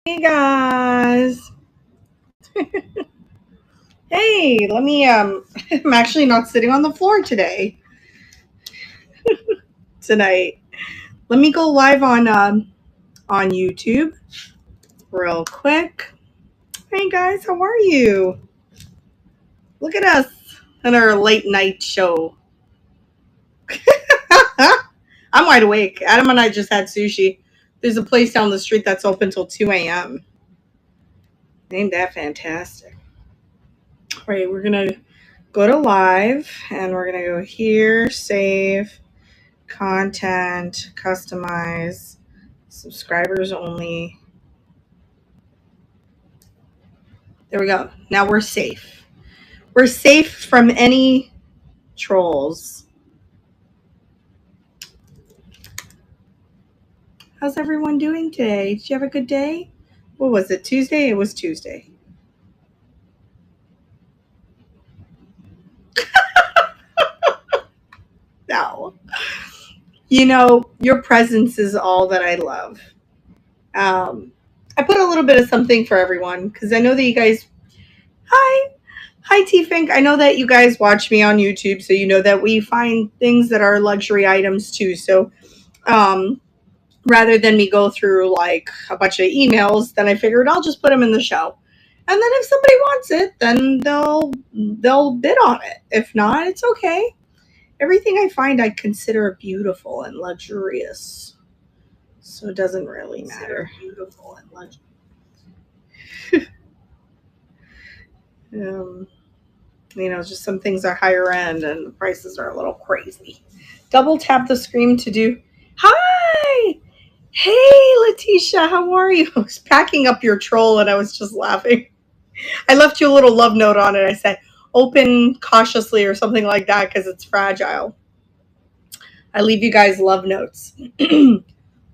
Hey guys. Hey, let me I'm actually not sitting on the floor tonight. Let me go live on YouTube real quick. Hey guys, how are you? Look at us in our late night show. I'm wide awake. Adam and I just had sushi. There's a place down the street that's open till 2 a.m. Ain't that fantastic? All right, we're gonna go to live and we're gonna go here, save, content, customize, subscribers only. There we go. Now we're safe. We're safe from any trolls. How's everyone doing today? Did you have a good day? What was it? Tuesday? It was Tuesday. No. You know, your presence is all that I love. Um, I put a little bit of something for everyone because I know that you guys. Hi. Hi, T Fink. I know that you guys watch me on YouTube, so you know that we find things that are luxury items too. So, um, rather than me go through like a bunch of emails, then I figured I'll just put them in the show. And then if somebody wants it, then they'll bid on it. If not, it's okay. Everything I find I consider beautiful and luxurious. So it doesn't really matter. Beautiful and luxurious. Um, just some things are higher end and the prices are a little crazy. Double tap the screen to do. Hi! Hey, Letitia, how are you? I was packing up your troll and I was just laughing. I left you a little love note on it. I said, open cautiously or something like that because it's fragile. I leave you guys love notes.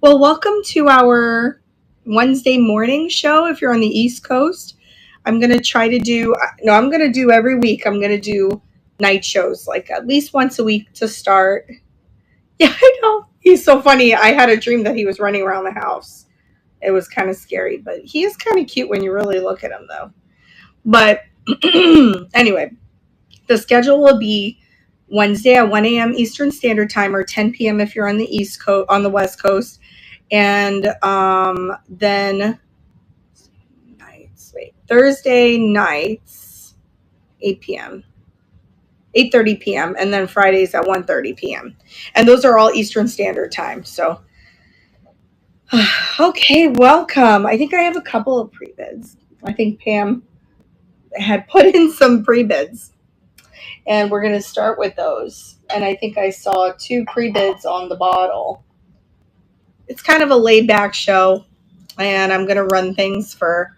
Well, welcome to our Wednesday morning show if you're on the East Coast. I'm going to try to do, no, I'm going to do every week. I'm going to do night shows, like at least once a week to start. Yeah, I know. He's so funny. I had a dream that he was running around the house. It was kind of scary, but he is kind of cute when you really look at him, though. But anyway, the schedule will be Wednesday at 1 a.m. Eastern Standard Time or 10 p.m. if you're on the East Coast, on the West Coast. And then Thursday nights, 8 p.m. 8:30 p.m. and then Fridays at 1:30 p.m. And those are all Eastern Standard Time. So, okay, welcome. I think I have a couple of pre-bids. I think Pam had put in some pre-bids, and we're going to start with those. And I think I saw 2 pre-bids on the bottle. It's kind of a laid-back show, and I'm going to run things for,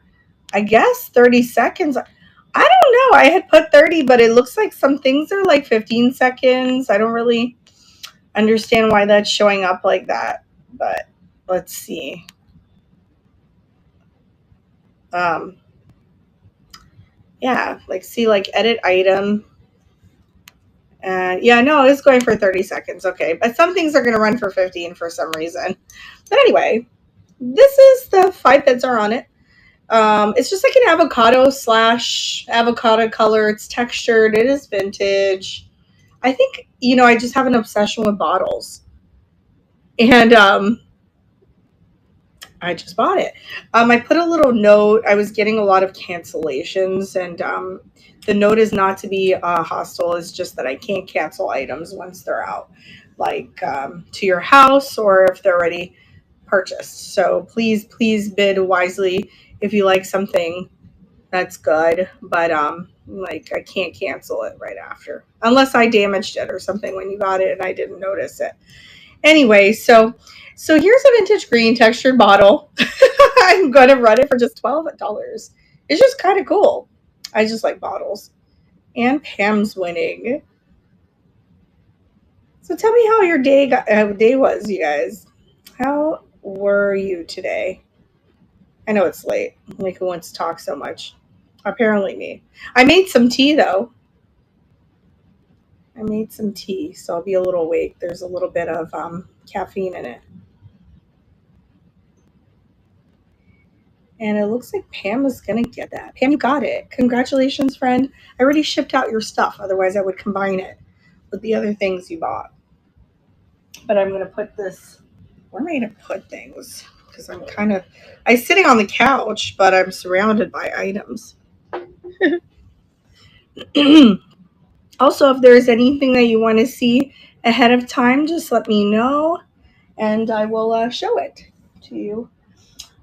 I guess, 30 seconds. I don't know. I had put 30, but it looks like some things are like 15 seconds. I don't really understand why that's showing up like that, but let's see. Yeah, like see like edit item. And yeah, no, it's going for 30 seconds. Okay, but some things are going to run for 15 for some reason. But anyway, this is the 5 bids are on it. It's just like an avocado color. It's textured. It is vintage. I think, I just have an obsession with bottles. And I just bought it. I put a little note. I was getting a lot of cancellations, and the note is not to be hostile. It's just that I can't cancel items once they're out, like to your house or if they're already purchased. So please bid wisely if you like something. That's good, but like I can't cancel it right after unless I damaged it or something when you got it and I didn't notice it. Anyway, so here's a vintage green textured bottle. I'm going to run it for just $12. It's just kind of cool. I just like bottles. And Pam's winning. So tell me how your day was, you guys. How were you today? I know it's late. Like who wants to talk so much? Apparently me. I made some tea though. I made some tea, so I'll be a little awake. There's a little bit of caffeine in it. And it looks like Pam is going to get that. Pam, you got it. Congratulations, friend. I already shipped out your stuff. Otherwise, I would combine it with the other things you bought. But I'm going to put this, where am I going to put things? Because I'm sitting on the couch, but I'm surrounded by items. Also, if there's anything that you want to see ahead of time, just let me know and I will show it to you.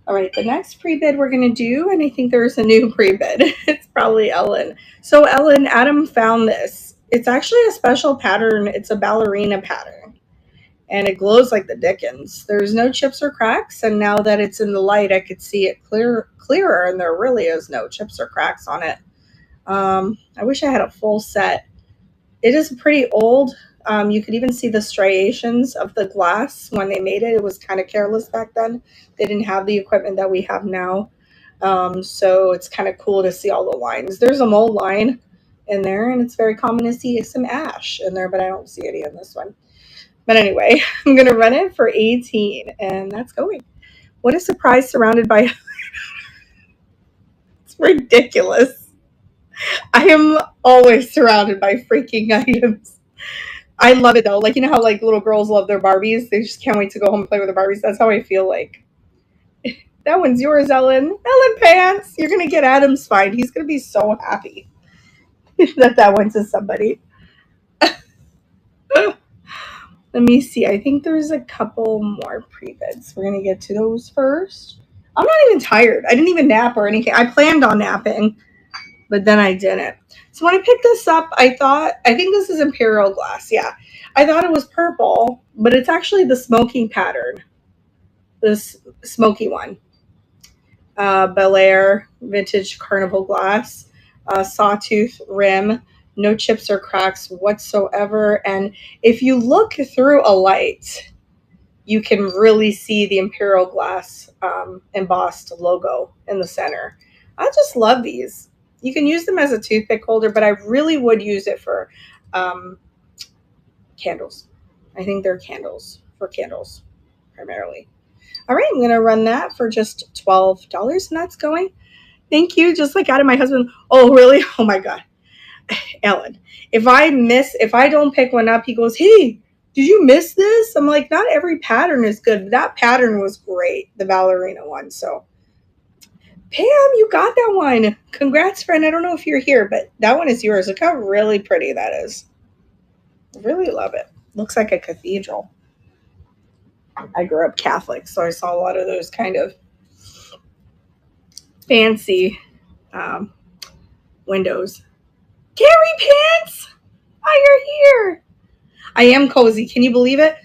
All right, the next pre-bid we're going to do, and I think there's a new pre-bid. It's probably Ellen. So Ellen, Adam found this. It's actually a special pattern. It's a ballerina pattern, and it glows like the dickens. There's no chips or cracks, and now that it's in the light, I could see it clearer, and there really is no chips or cracks on it. I wish I had a full set. It is pretty old. You could even see the striations of the glass when they made it. It was kind of careless back then. They didn't have the equipment that we have now. So it's kind of cool to see all the lines. There's a mold line in there, and it's very common to see some ash in there, but I don't see any in this one. But anyway, I'm going to run it for 18, and that's going. What a surprise surrounded by... It's ridiculous. I am always surrounded by freaking items. I love it though. Like, you know how like little girls love their Barbies? They just can't wait to go home and play with their Barbies. That's how I feel like. That one's yours, Ellen. Ellen Pants. You're going to get Adam's fine. He's going to be so happy that went to somebody. Let me see. I think there's a couple more pre-bids. We're going to get to those first. I'm not even tired. I didn't even nap or anything. I planned on napping, but then I didn't. So when I picked this up, I think this is Imperial glass. Yeah. I thought it was purple, but it's actually the smoky pattern. This smoky one. Bel Air vintage carnival glass, sawtooth rim, no chips or cracks whatsoever. And if you look through a light, you can really see the Imperial glass embossed logo in the center. I just love these. You can use them as a toothpick holder, but I really would use it for candles. I think they're for candles primarily. All right, I'm going to run that for just $12, and that's going. Thank you. Just like out of my husband. Oh, really? Oh my God. Ellen, if I don't pick one up, he goes, hey, did you miss this? I'm like, not every pattern is good. That pattern was great, the ballerina one. So Pam, you got that one. Congrats, friend. I don't know if you're here, but that one is yours. Look how really pretty that is. I really love it. Looks like a cathedral. I grew up Catholic, so I saw a lot of those kind of fancy windows. Gary Pants! Oh, you're here. I am cozy. Can you believe it?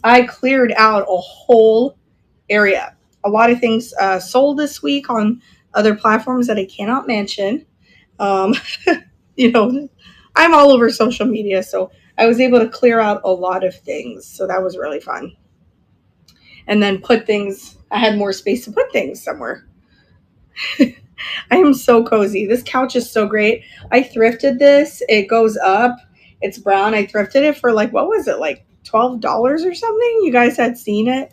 I cleared out a whole area. A lot of things sold this week on other platforms that I cannot mention. You know, I'm all over social media, so I was able to clear out a lot of things. So that was really fun. And then I had more space to put things somewhere. I am so cozy. This couch is so great. I thrifted this. It goes up. It's brown. I thrifted it for like, what was it? Like $12 or something? You guys had seen it.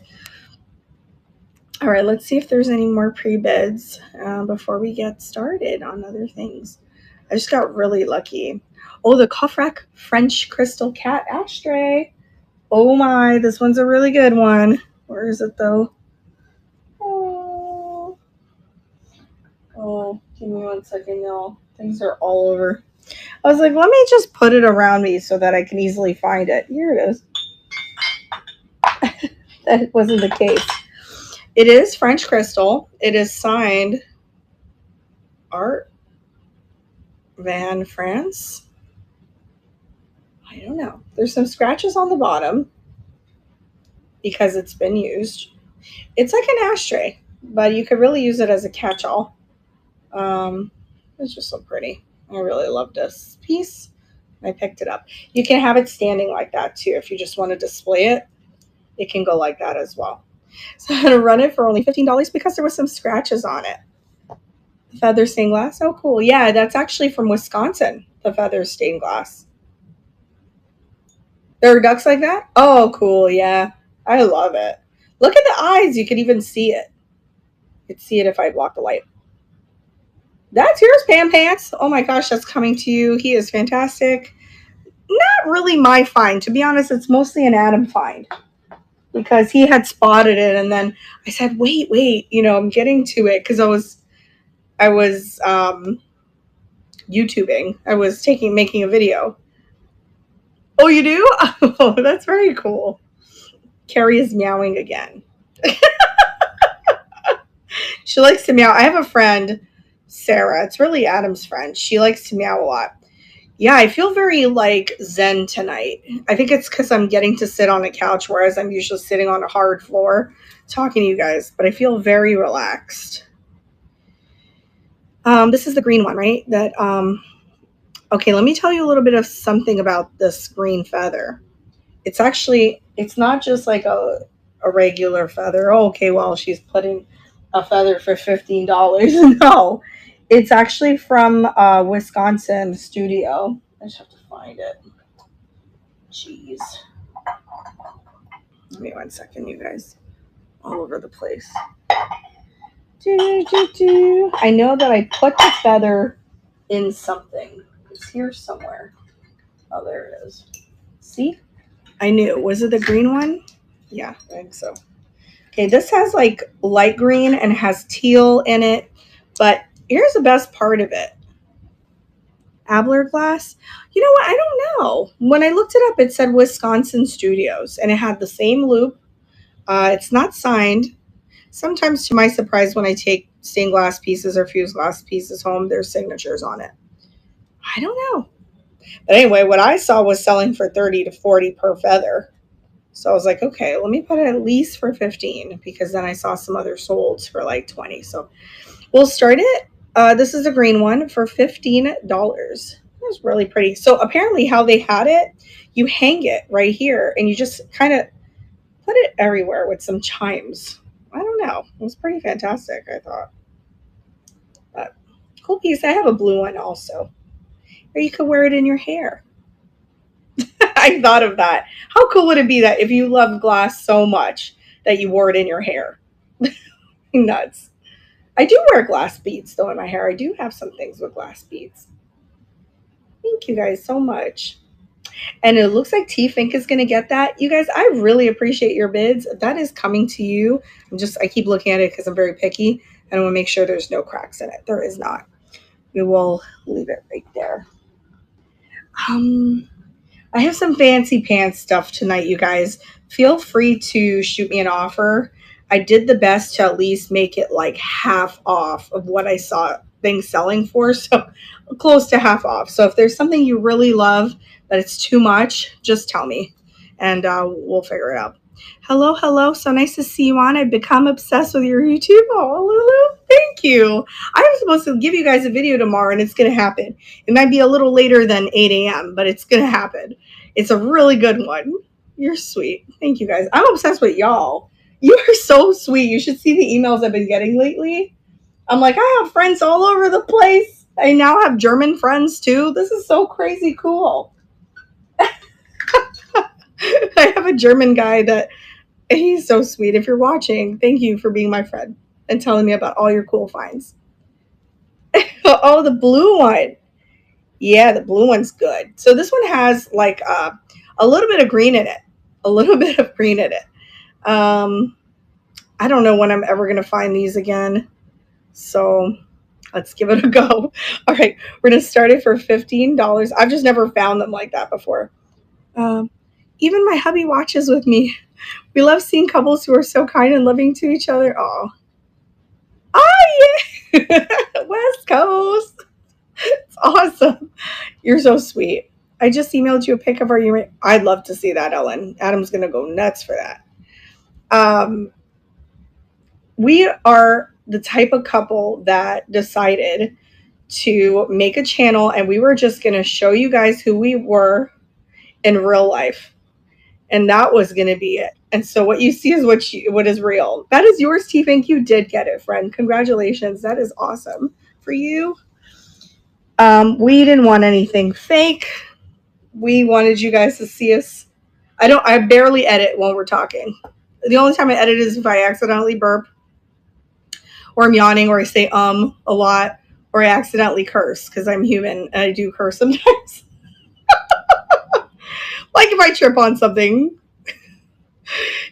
All right, let's see if there's any more pre-bids before we get started on other things. I just got really lucky. Oh, the Cough Rack French Crystal Cat Ashtray. Oh my, this one's a really good one. Where is it though? Oh, give me 1 second, y'all. Things are all over. I was like, let me just put it around me so that I can easily find it. Here it is. That wasn't the case. It is French crystal. It is signed Art Van France. I don't know. There's some scratches on the bottom because it's been used. It's like an ashtray, but you could really use it as a catch-all. It's just so pretty. I really love this piece. I picked it up. You can have it standing like that too. If you just want to display it, it can go like that as well. So I'm going to run it for only $15 because there was some scratches on it. The feather stained glass. Oh, cool. Yeah, that's actually from Wisconsin, the feather stained glass. There are ducks like that? Oh, cool. Yeah, I love it. Look at the eyes. You can even see it. You'd see it if I block the light. That's yours, Pam Pants. Oh my gosh, that's coming to you. He is fantastic. Not really my find. To be honest, it's mostly an Adam find because he had spotted it, and then I said, wait, I'm getting to it because I was YouTubing. I was making a video. Oh, you do? Oh, that's very cool. Carrie is meowing again. She likes to meow. I have a friend, Sarah. It's really Adam's friend. She likes to meow a lot. Yeah, I feel very like zen tonight. I think it's because I'm getting to sit on a couch, whereas I'm usually sitting on a hard floor talking to you guys. But I feel very relaxed. This is the green one, right? Okay, let me tell you a little bit of something about this green feather. It's not just like a regular feather. Oh, okay, well, she's putting a feather for $15. No, it's actually from Wisconsin studio. I just have to find it. Jeez. Give me 1 second, you guys. All over the place. I know that I put the feather in something. It's here somewhere. Oh, there it is. See? I knew. Was it the green one? Yeah, I think so. Okay, this has like light green and has teal in it. But here's the best part of it. Abler glass. You know what? I don't know. When I looked it up, it said Wisconsin Studios, and it had the same loop. It's not signed. Sometimes, to my surprise, when I take stained glass pieces or fused glass pieces home, there's signatures on it. I don't know. But anyway, what I saw was selling for 30 to 40 per feather. So I was like, okay, let me put it at least for 15 because then I saw some other solds for like 20. So we'll start it. This is a green one for $15. It was really pretty. So apparently how they had it, you hang it right here and you just kind of put it everywhere with some chimes. I don't know. It was pretty fantastic, I thought. But cool piece. I have a blue one also. Or you could wear it in your hair. I thought of that. How cool would it be that if you love glass so much that you wore it in your hair? Nuts. I do wear glass beads though in my hair. I do have some things with glass beads. Thank you guys so much. And it looks like T-Fink is going to get that. You guys, I really appreciate your bids. That is coming to you. I keep looking at it because I'm very picky and I want to make sure there's no cracks in it. There is not. We will leave it right there. I have some fancy pants stuff tonight, you guys. Feel free to shoot me an offer. I did the best to at least make it like half off of what I saw things selling for. So close to half off. So if there's something you really love, but it's too much, just tell me and we'll figure it out. Hello. So nice to see you on. I've become obsessed with your YouTube. Oh, Lulu, thank you. I'm supposed to give you guys a video tomorrow and it's going to happen. It might be a little later than 8 a.m., but it's going to happen. It's a really good one. You're sweet. Thank you guys. I'm obsessed with y'all. You are so sweet. You should see the emails I've been getting lately. I'm like, I have friends all over the place. I now have German friends too. This is so crazy cool. I have a German guy that he's so sweet. If you're watching, thank you for being my friend and telling me about all your cool finds. Oh, the blue one. Yeah, the blue one's good. So this one has like a little bit of green in it. A little bit of green in it. I don't know when I'm ever going to find these again. So let's give it a go. All right, we're going to start it for $15. I've just never found them like that before. Even my hubby watches with me. We love seeing couples who are so kind and loving to each other. Oh, yeah. West Coast. It's awesome. You're so sweet. I just emailed you a pic of our I'd love to see that, Ellen. Adam's going to go nuts for that. We are the type of couple that decided to make a channel and we were just going to show you guys who we were in real life. And that was going to be it. And so what you see is what is real. That is yours, T-Fink. You did get it, friend. Congratulations. That is awesome for you. We didn't want anything fake. We wanted you guys to see us. I barely edit when we're talking. The only time I edit is if I accidentally burp. or I'm yawning, or I say a lot, or I accidentally curse because I'm human and I do curse sometimes. Like if I trip on something,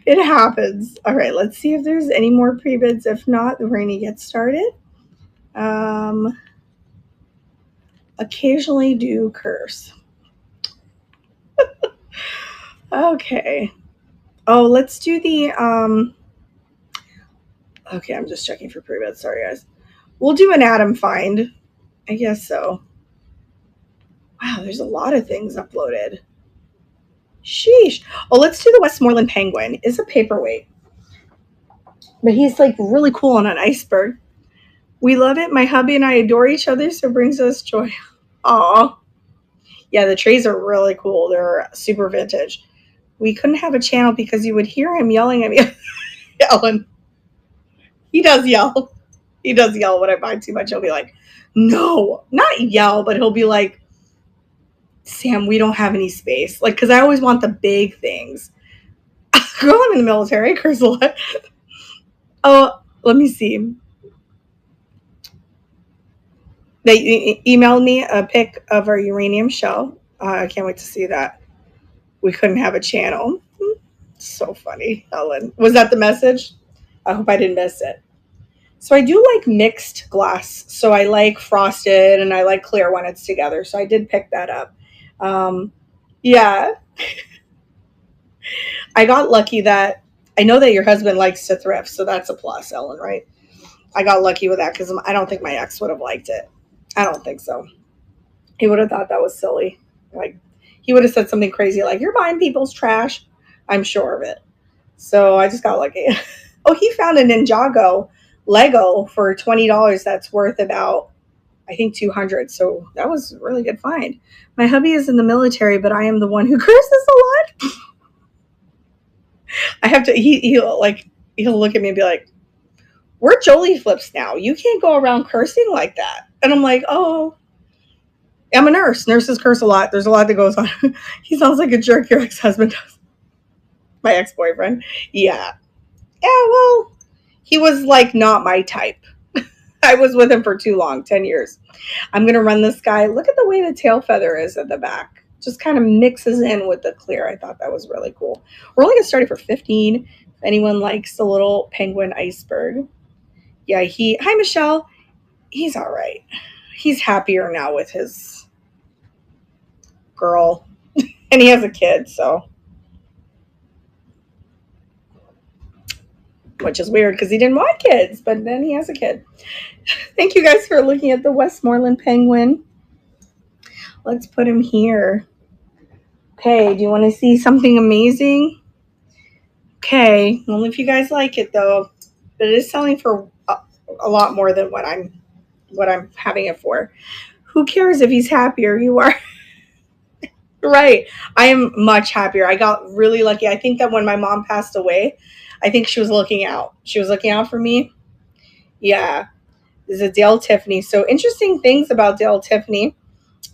it happens. All right, let's see if there's any more pre-bids. If not, we're going to get started. Occasionally do curse. Okay. Oh, let's do the okay, I'm just checking for pre-bids. Sorry guys. We'll do an Atom find. I guess so. Wow, there's a lot of things uploaded. Sheesh. Oh, let's do the Westmoreland Penguin. It's a paperweight. But he's like really cool on an iceberg. We love it. My hubby and I adore each other, so it brings us joy. Aw. Yeah, the trays are really cool. They're super vintage. We couldn't have a channel because you would hear him yelling at me. Yelling. He does yell. He does yell when I buy too much. He'll be like, no, not yell, but he'll be like, Sam, we don't have any space. Like, because I always want the big things. Girl, I'm in the military. I curse a lot. Oh, let me see. They emailed me a pic of our uranium shell. I can't wait to see that. We couldn't have a channel. So funny, Ellen. Was that the message? I hope I didn't miss it. So I do like mixed glass. So I like frosted and I like clear when it's together. So I did pick that up. Yeah. I got lucky that I know that your husband likes to thrift. So that's a plus, Ellen, right? I got lucky with that because I don't think my ex would have liked it. I don't think so. He would have thought that was silly. Like, he would have said something crazy like, you're buying people's trash. I'm sure of it. So I just got lucky. Oh, he found a Ninjago Lego for $20 that's worth about, I think, $200. So that was a really good find. My hubby is in the military, but I am the one who curses a lot. I have to, he'll look at me and be like, we're Jolie flips now. You can't go around cursing like that. And I'm like, oh, I'm a nurse. Nurses curse a lot. There's a lot that goes on. He sounds like a jerk, your ex-husband does. My ex-boyfriend. Yeah. Yeah, well, he was like not my type. I was with him for too long, 10 years. I'm going to run this guy. Look at the way the tail feather is at the back. Just kind of mixes in with the clear. I thought that was really cool. We're only going to start it for 15. If anyone likes the little penguin iceberg. Yeah, hi, Michelle. He's all right. He's happier now with his girl. And he has a kid, so. Which is weird because he didn't want kids, but then he has a kid. Thank you guys for looking at the Westmoreland Penguin. Let's put him here. Okay, do you want to see something amazing? Okay, only if you guys like it though. But it is selling for a lot more than what I'm having it for. Who cares if he's happier? You are. Right. I am much happier. I got really lucky. I think that when my mom passed away, I think she was looking out. She was looking out for me. Yeah. This is a Dale Tiffany. So interesting things about Dale Tiffany.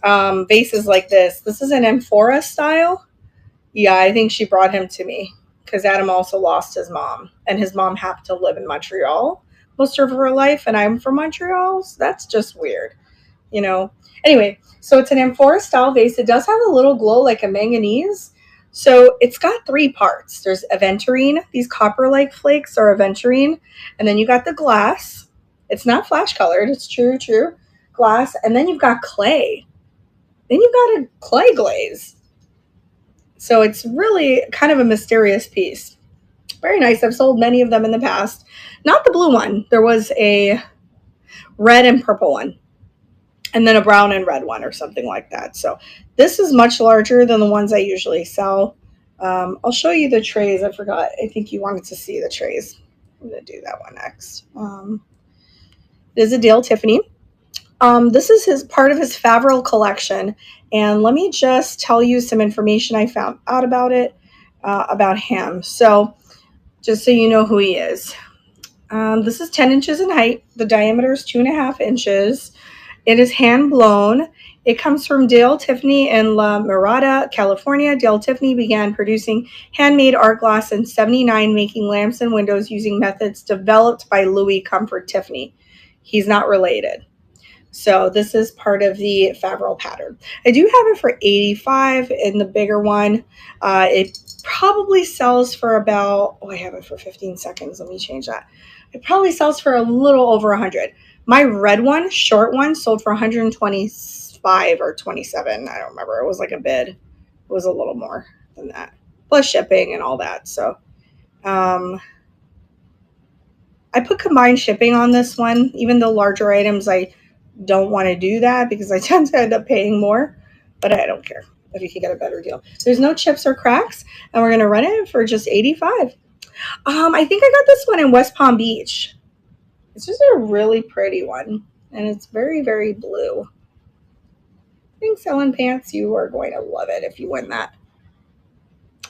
Vases like this. This is an amphora style. Yeah, I think she brought him to me because Adam also lost his mom. And his mom happened to live in Montreal most of her life. And I'm from Montreal. So that's just weird. You know. Anyway, so it's an amphora style vase. It does have a little glow like a manganese. So it's got 3 parts. There's aventurine. These copper-like flakes are aventurine. And then you got the glass. It's not flash colored. It's true glass. And then you've got clay. Then you've got a clay glaze. So it's really kind of a mysterious piece. Very nice. I've sold many of them in the past. Not the blue one. There was a red and purple one. And then a brown and red one or something like that. So this is much larger than the ones I usually sell. I'll show you the trays. I forgot. I think you wanted to see the trays. I'm going to do that one next. It is a Dale Tiffany. This is part of his Favril collection. And let me just tell you some information I found out about it, about him. So just so you know who he is. This is 10 inches in height. The diameter is 2.5 inches. It is hand blown. It comes from Dale Tiffany in La Mirada, California. Dale Tiffany began producing handmade art glass in '79, making lamps and windows using methods developed by Louis Comfort Tiffany. He's not related. So this is part of the Favreau pattern. I do have it for 85 in the bigger one. It probably sells for about, oh, I have it for 15 seconds. Let me change that. It probably sells for a little over 100. My red one, short one, sold for 125 or 27. I don't remember. It was like a bid. It was a little more than that, plus shipping and all that. So I put combined shipping on this one. Even though larger items, I don't want to do that because I tend to end up paying more, but I don't care if you can get a better deal. There's no chips or cracks, and we're going to run it for just 85. I think I got this one in West Palm Beach. It's just a really pretty one, and it's very, very blue. I think selling pants, you are going to love it if you win that.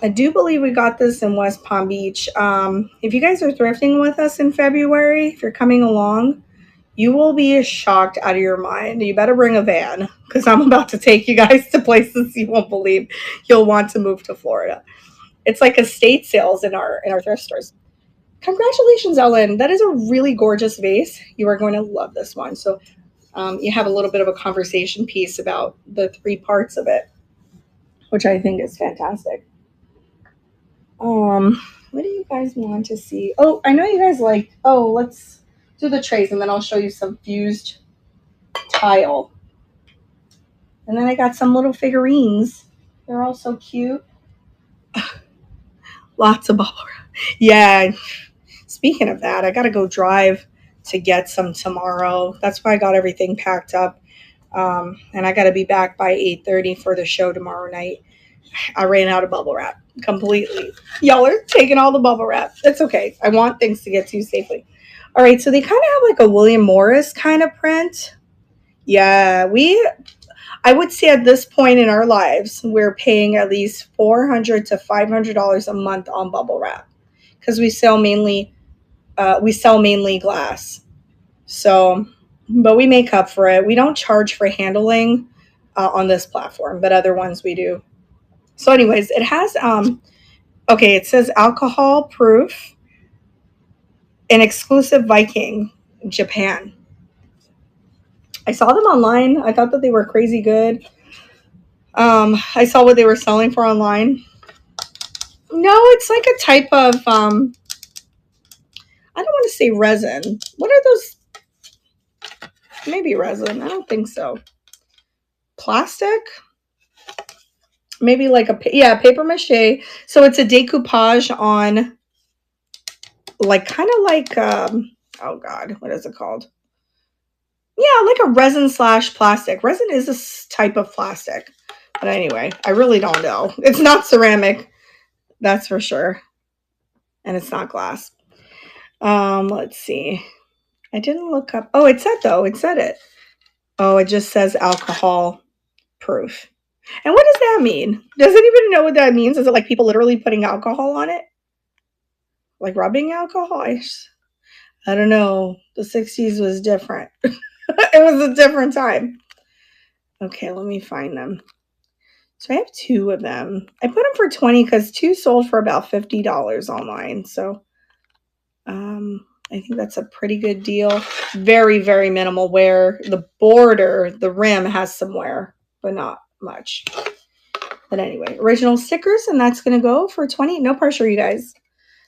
I do believe we got this in West Palm Beach. If you guys are thrifting with us in February, if you're coming along, you will be shocked out of your mind. You better bring a van because I'm about to take you guys to places you won't believe you'll want to move to Florida. It's like estate sales in our thrift stores. Congratulations, Ellen. That is a really gorgeous vase. You are going to love this one. So you have a little bit of a conversation piece about the three parts of it, which I think is fantastic. What do you guys want to see? Oh, I know you guys like, oh, let's do the trays and then I'll show you some fused tile. And then I got some little figurines. They're all so cute. Lots of bubble wrap. Yeah. Speaking of that, I got to go drive to get some tomorrow. That's why I got everything packed up. And I got to be back by 8:30 for the show tomorrow night. I ran out of bubble wrap completely. Y'all are taking all the bubble wrap. It's okay. I want things to get to safely. All right. So they kind of have like a William Morris kind of print. Yeah. I would say at this point in our lives, we're paying at least $400 to $500 a month on bubble wrap because we sell mainly glass. So, but we make up for it. We don't charge for handling on this platform, but other ones we do. So, anyways, it has okay. It says alcohol proof, an exclusive Viking, Japan. I saw them online. I thought that they were crazy good. I saw what they were selling for online. No, it's like a type of I don't want to say resin. What are those? Maybe resin. I don't think so. Plastic? Maybe like paper mache. So it's a decoupage on like kind of like oh god, what is it called? Yeah, like a resin / plastic. Resin is a type of plastic. But anyway, I really don't know. It's not ceramic, that's for sure. And it's not glass. Let's see. I didn't look up. Oh, it said though. It said it. Oh, it just says alcohol proof. And what does that mean? Does anybody know what that means? Is it like people literally putting alcohol on it? Like rubbing alcohol? I don't know. The 60s was different. It was a different time. Okay, let me find them. So I have two of them. I put them for 20 because two sold for about $50 online. So I think that's a pretty good deal. Very, very minimal wear. The border, the rim has some wear, but not much. But anyway, original stickers, and that's going to go for 20. No pressure, you guys.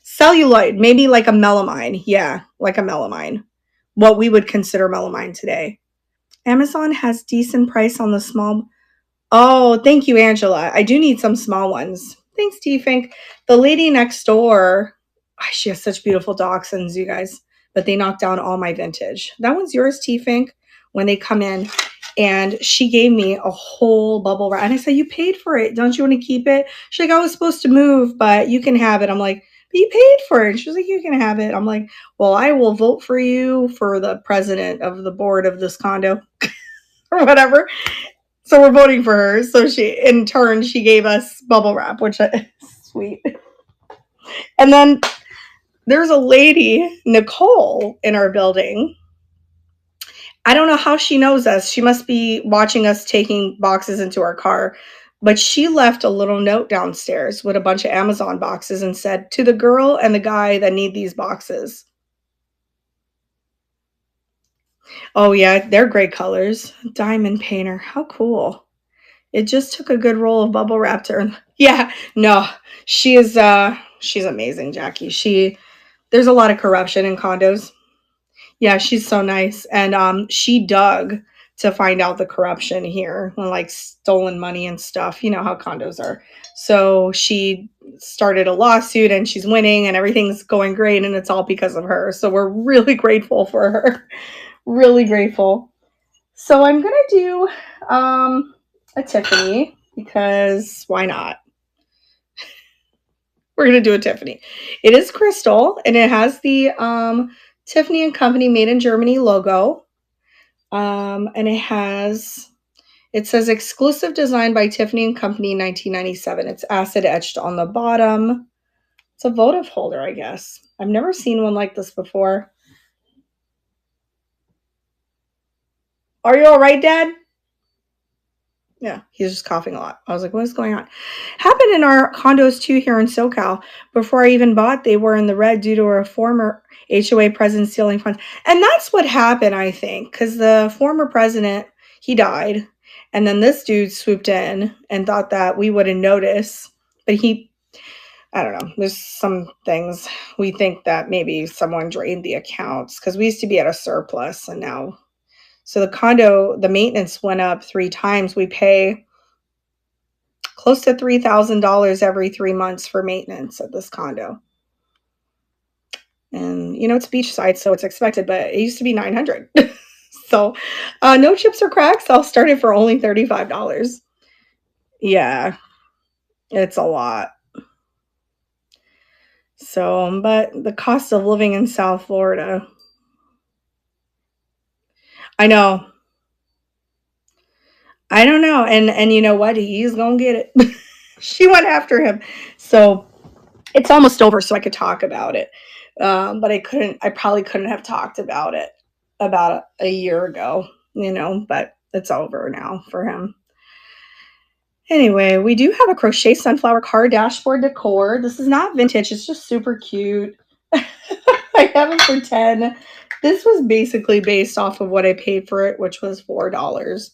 Celluloid, maybe like a melamine. Yeah, like a melamine. What we would consider melamine today. Amazon has decent price on the small. Oh, thank you, Angela. I do need some small ones. Thanks, T-Fink. The lady next door, she has such beautiful dachshunds, you guys. But they knocked down all my vintage. That one's yours, T-Fink, when they come in. And she gave me a whole bubble wrap. And I said, you paid for it. Don't you want to keep it? She's like, I was supposed to move, but you can have it. I'm like, but you paid for it. And she was like, you can have it. I'm like, well, I will vote for you for the president of the board of this condo or whatever. So we're voting for her. So in turn, she gave us bubble wrap, which is sweet. And then there's a lady, Nicole, in our building. I don't know how she knows us. She must be watching us taking boxes into our car. But she left a little note downstairs with a bunch of Amazon boxes and said, to the girl and the guy that need these boxes. Oh, yeah, they're great colors. Diamond painter. How cool. It just took a good roll of bubble wrap to earn. Yeah, no, she's amazing, Jackie. There's a lot of corruption in condos. Yeah, she's so nice. And she dug to find out the corruption here, like stolen money and stuff. You know how condos are. So she started a lawsuit and she's winning and everything's going great and it's all because of her. So we're really grateful for her. Really grateful. So I'm gonna do a Tiffany because why not? We're gonna do a Tiffany. It is crystal and it has the Tiffany and Company Made in Germany logo. And it says exclusive design by Tiffany and Company 1997. It's acid etched on the bottom. It's a votive holder, I guess. I've never seen one like this before. Are you all right, Dad? Yeah, he's just coughing a lot. I was like, what is going on? Happened in our condos too here in SoCal. Before I even bought, they were in the red due to a former HOA president stealing funds. And that's what happened, I think, because the former president, he died. And then this dude swooped in and thought that we wouldn't notice. But I don't know. There's some things we think that maybe someone drained the accounts because we used to be at a surplus and now. So the condo, the maintenance went up 3 times. We pay close to $3,000 every 3 months for maintenance at this condo. And, it's beachside, so it's expected, but it used to be $900. So, no chips or cracks. I'll start it for only $35. Yeah, it's a lot. So, but the cost of living in South Florida. I know. I don't know. And you know what? He's going to get it. She went after him. So, it's almost over so I could talk about it. But I probably couldn't have talked about it about a year ago, but it's over now for him. Anyway, we do have a crochet sunflower car dashboard decor. This is not vintage. It's just super cute. I have it for 10. This was basically based off of what I paid for it, which was $4.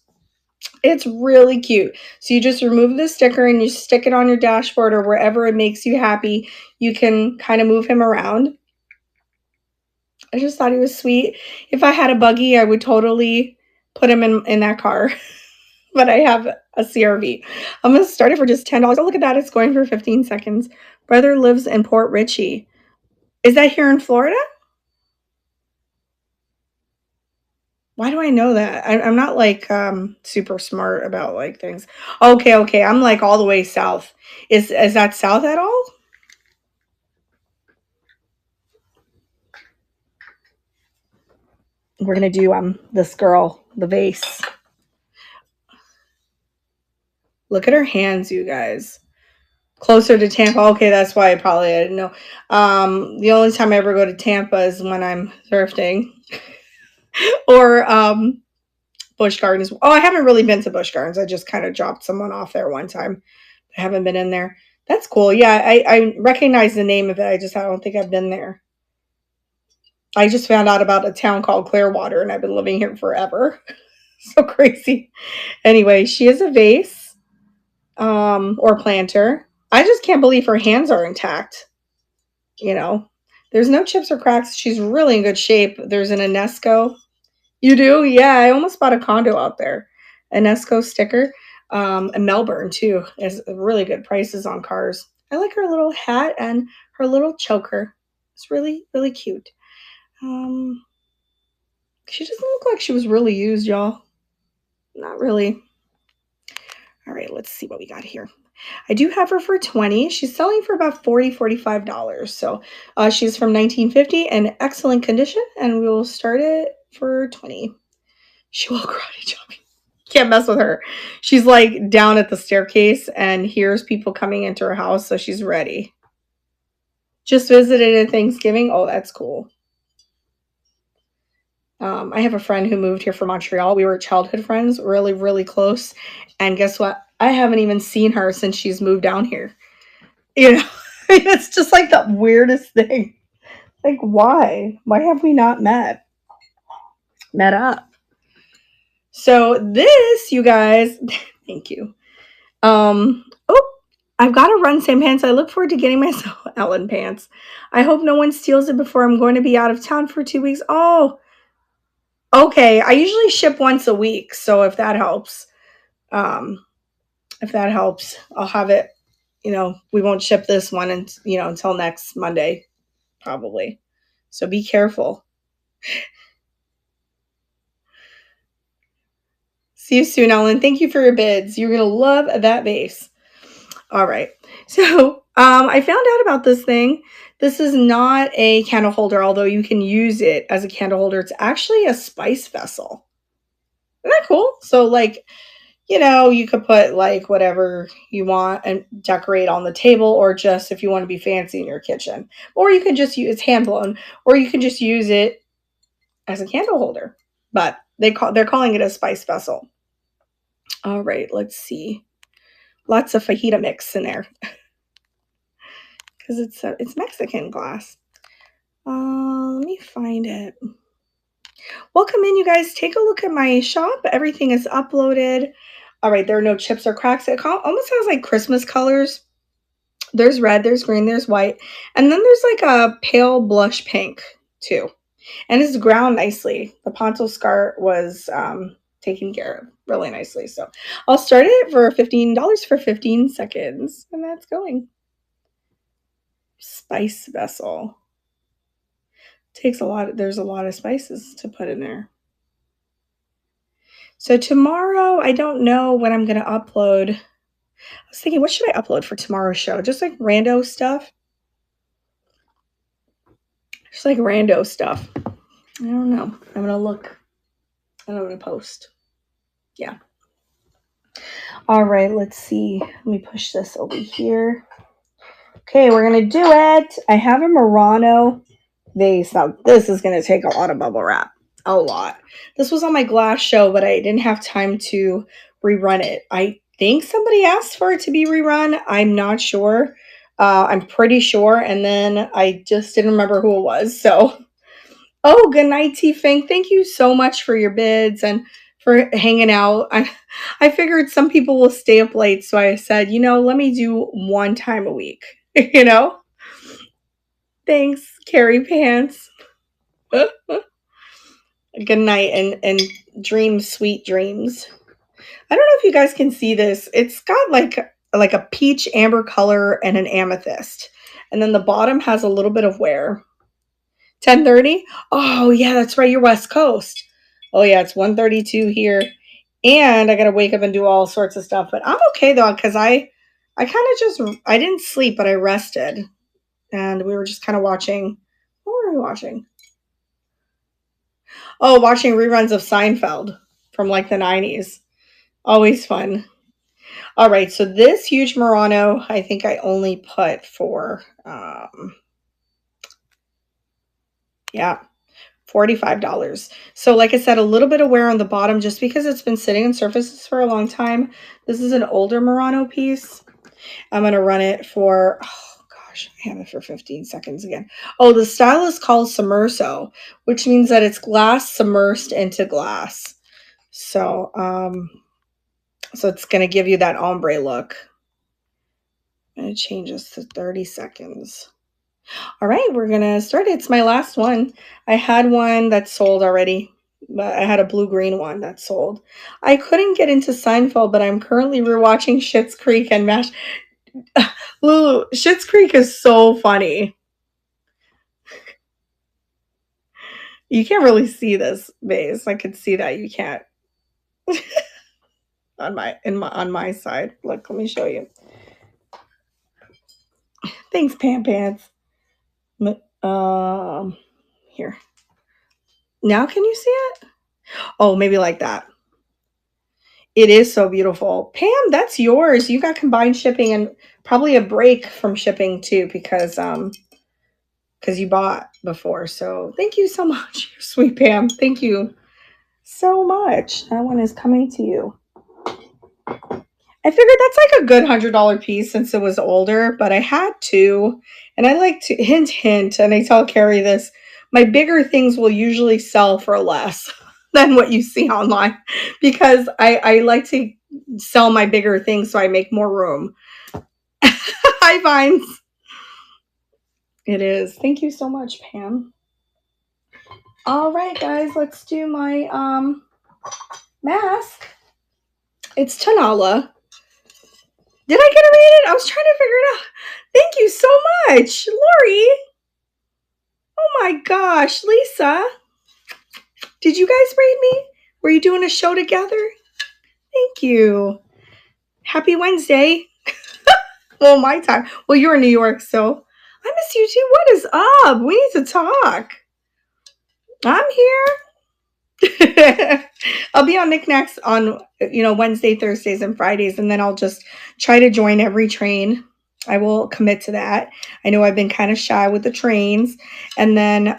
It's really cute. So you just remove the sticker and you stick it on your dashboard or wherever it makes you happy. You can kind of move him around. I just thought he was sweet. If I had a buggy, I would totally put him in that car. But I have a CRV. I'm going to start it for just $10. Oh, look at that. It's going for 15 seconds. Brother lives in Port Richey. Is that here in Florida? Why do I know that? I'm not like super smart about like things. Okay. I'm like all the way south. Is that south at all? We're gonna do this girl, the vase. Look at her hands, you guys. Closer to Tampa. Okay, that's why I didn't know. The only time I ever go to Tampa is when I'm thrifting. Or Busch Gardens. Oh, I haven't really been to Busch Gardens. I just kind of dropped someone off there one time. I haven't been in there. That's cool. Yeah, I recognize the name of it. I don't think I've been there. I just found out about a town called Clearwater, and I've been living here forever. So crazy. Anyway, she is a vase or planter. I just can't believe her hands are intact. There's no chips or cracks. She's really in good shape. There's an UNESCO. You do? Yeah, I almost bought a condo out there. UNESCO sticker. And Melbourne, too. Has really good prices on cars. I like her little hat and her little choker. It's really, really cute. She doesn't look like she was really used, y'all. Not really. All right, let's see what we got here. I do have her for 20. She's selling for about $45. So she's from 1950 and excellent condition, and we will start it for 20. She will karate chop. Can't mess with her. She's like down at the staircase and hears people coming into her house, so she's ready. Just visited at Thanksgiving. Oh, that's cool. I have a friend who moved here from Montreal. We were childhood friends, really, really close. And guess what? I haven't even seen her since she's moved down here. You know, it's just like the weirdest thing. Like, why? Why have we not met up? So this, you guys, thank you. Oh, I've got to run, Sam Pants. I look forward to getting myself Ellen Pants. I hope no one steals it before I'm going to be out of town for 2 weeks. Oh, okay. I usually ship once a week, so um, if that helps, I'll have it. You know, we won't ship this one, and until next Monday, probably. So be careful. See you soon, Ellen. Thank you for your bids. You're gonna love that vase. All right. So I found out about this thing. This is not a candle holder, although you can use it as a candle holder. It's actually a spice vessel. Isn't that cool? So, like, you could put like whatever you want and decorate on the table, or just if you want to be fancy in your kitchen, or you can just use it's hand blown, or you can just use it as a candle holder. But they're calling it a spice vessel. All right, let's see. Lots of fajita mix in there because it's Mexican glass. Let me find it. Welcome in, you guys. Take a look at my shop. Everything is uploaded. All right, there are no chips or cracks. It almost has like Christmas colors. There's red, there's green, there's white, and then there's like a pale blush pink too. And it's ground nicely. The poncho skirt was taken care of really nicely. So I'll start it for $15 for 15 seconds, and that's going. Spice vessel. Takes a lot. There's a lot of spices to put in there. So tomorrow, I don't know when I'm going to upload. I was thinking, what should I upload for tomorrow's show? Just like rando stuff. Just like rando stuff. I don't know. I'm going to look. I'm going to post. Yeah. All right, let's see. Let me push this over here. Okay, we're going to do it. I have a Murano vase. Now, this is going to take a lot of bubble wrap. A lot. This was on my glass show, but I didn't have time to rerun it. I think somebody asked for it to be rerun. I'm not sure. I'm pretty sure. And then I just didn't remember who it was. So, oh, good night, T-Fink. Thank you so much for your bids and for hanging out. I figured some people will stay up late. So I said, let me do one time a week, Thanks, Carrie Pants. Good night and dreams, sweet dreams. I don't know if you guys can see this. It's got like a peach amber color and an amethyst. And then the bottom has a little bit of wear. 10:30? Oh, yeah, that's right. You're West Coast. Oh, yeah, it's 1:32 here. And I got to wake up and do all sorts of stuff. But I'm okay, though, because I kind of I didn't sleep, but I rested. And we were just kind of watching. What were we watching? Oh, watching reruns of Seinfeld from like the 90s. Always fun. All right, so this huge Murano, I think I only put for, yeah, $45. So like I said, a little bit of wear on the bottom just because it's been sitting on surfaces for a long time. This is an older Murano piece. I'm going to run it for, oh gosh, I have it for 15 seconds again. Oh, the style is called Submerso, which means that it's glass submersed into glass. So, so it's going to give you that ombre look. I'm going to change this to 30 seconds. All right, we're going to start. It's my last one. I had one that sold already, but I had a blue-green one that sold. I couldn't get into Seinfeld, but I'm currently rewatching Schitt's Creek and MASH. Lulu, Schitt's Creek is so funny. You can't really see this vase. I could see that you can't. on my side. Look, let me show you. Thanks, Pam Pants. Here. Now can you see it? Oh, maybe like that. It is so beautiful. Pam, that's yours. You got combined shipping and probably a break from shipping too because you bought before. So thank you so much, sweet Pam. Thank you so much. That one is coming to you. I figured that's like a good $100 piece since it was older, but I had to. And I like to hint, hint, and I tell Carrie this, my bigger things will usually sell for less than what you see online because I like to sell my bigger things so I make more room. Hi, Vines. It is. Thank you so much, Pam. All right, guys, let's do my mask. It's Tanala. Did I get it rated? I was trying to figure it out. Thank you so much, Lori. Oh my gosh, Lisa. Did you guys rate me? Were you doing a show together? Thank you. Happy Wednesday. Well, my time. Well, you're in New York, so I miss you too. What is up? We need to talk. I'm here. I'll be on Knickknacks on Wednesday, Thursdays, and Fridays, and then I'll just try to join every train. I will commit to that. I know I've been kind of shy with the trains, and then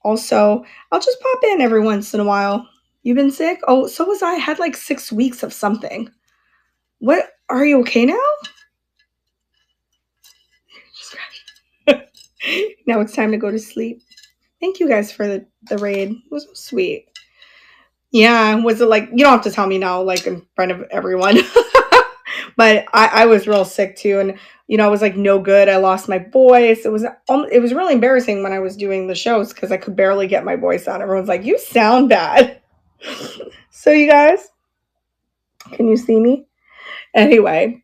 also I'll just pop in every once in a while. You've been sick? Oh, so was I. I had like 6 weeks of something. What? Are you okay now? Now it's time to go to sleep. Thank you guys for the raid. It was so sweet. Yeah, was it like, you don't have to tell me now, like in front of everyone. But I was real sick too, and I was like no good. I lost my voice. It was really embarrassing when I was doing the shows because I could barely get my voice out. Everyone's like, "You sound bad." So you guys, can you see me? Anyway,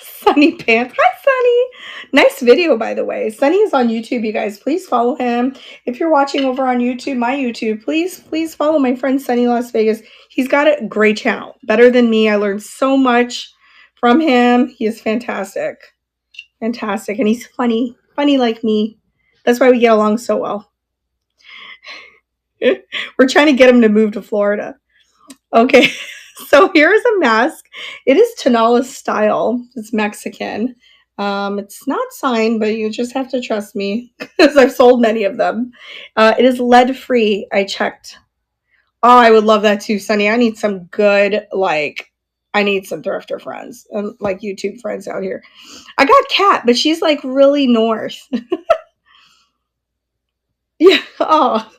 Sunny Pants. Hi, Sunny. Nice video, by the way. Sunny is on YouTube, you guys. Please follow him. If you're watching over on YouTube, my YouTube, please follow my friend Sunny Las Vegas. He's got a great channel. Better than me. I learned so much from him. He is fantastic. Fantastic. And he's funny. Funny like me. That's why we get along so well. We're trying to get him to move to Florida. Okay. So here's a mask. It is Tanala style. It's Mexican. It's not signed, but you just have to trust me because I've sold many of them. It is lead free. I checked. Oh, I would love that too, Sunny. I need some good, I need some thrifter friends and like YouTube friends out here. I got Kat, but she's like really north. Yeah. Oh,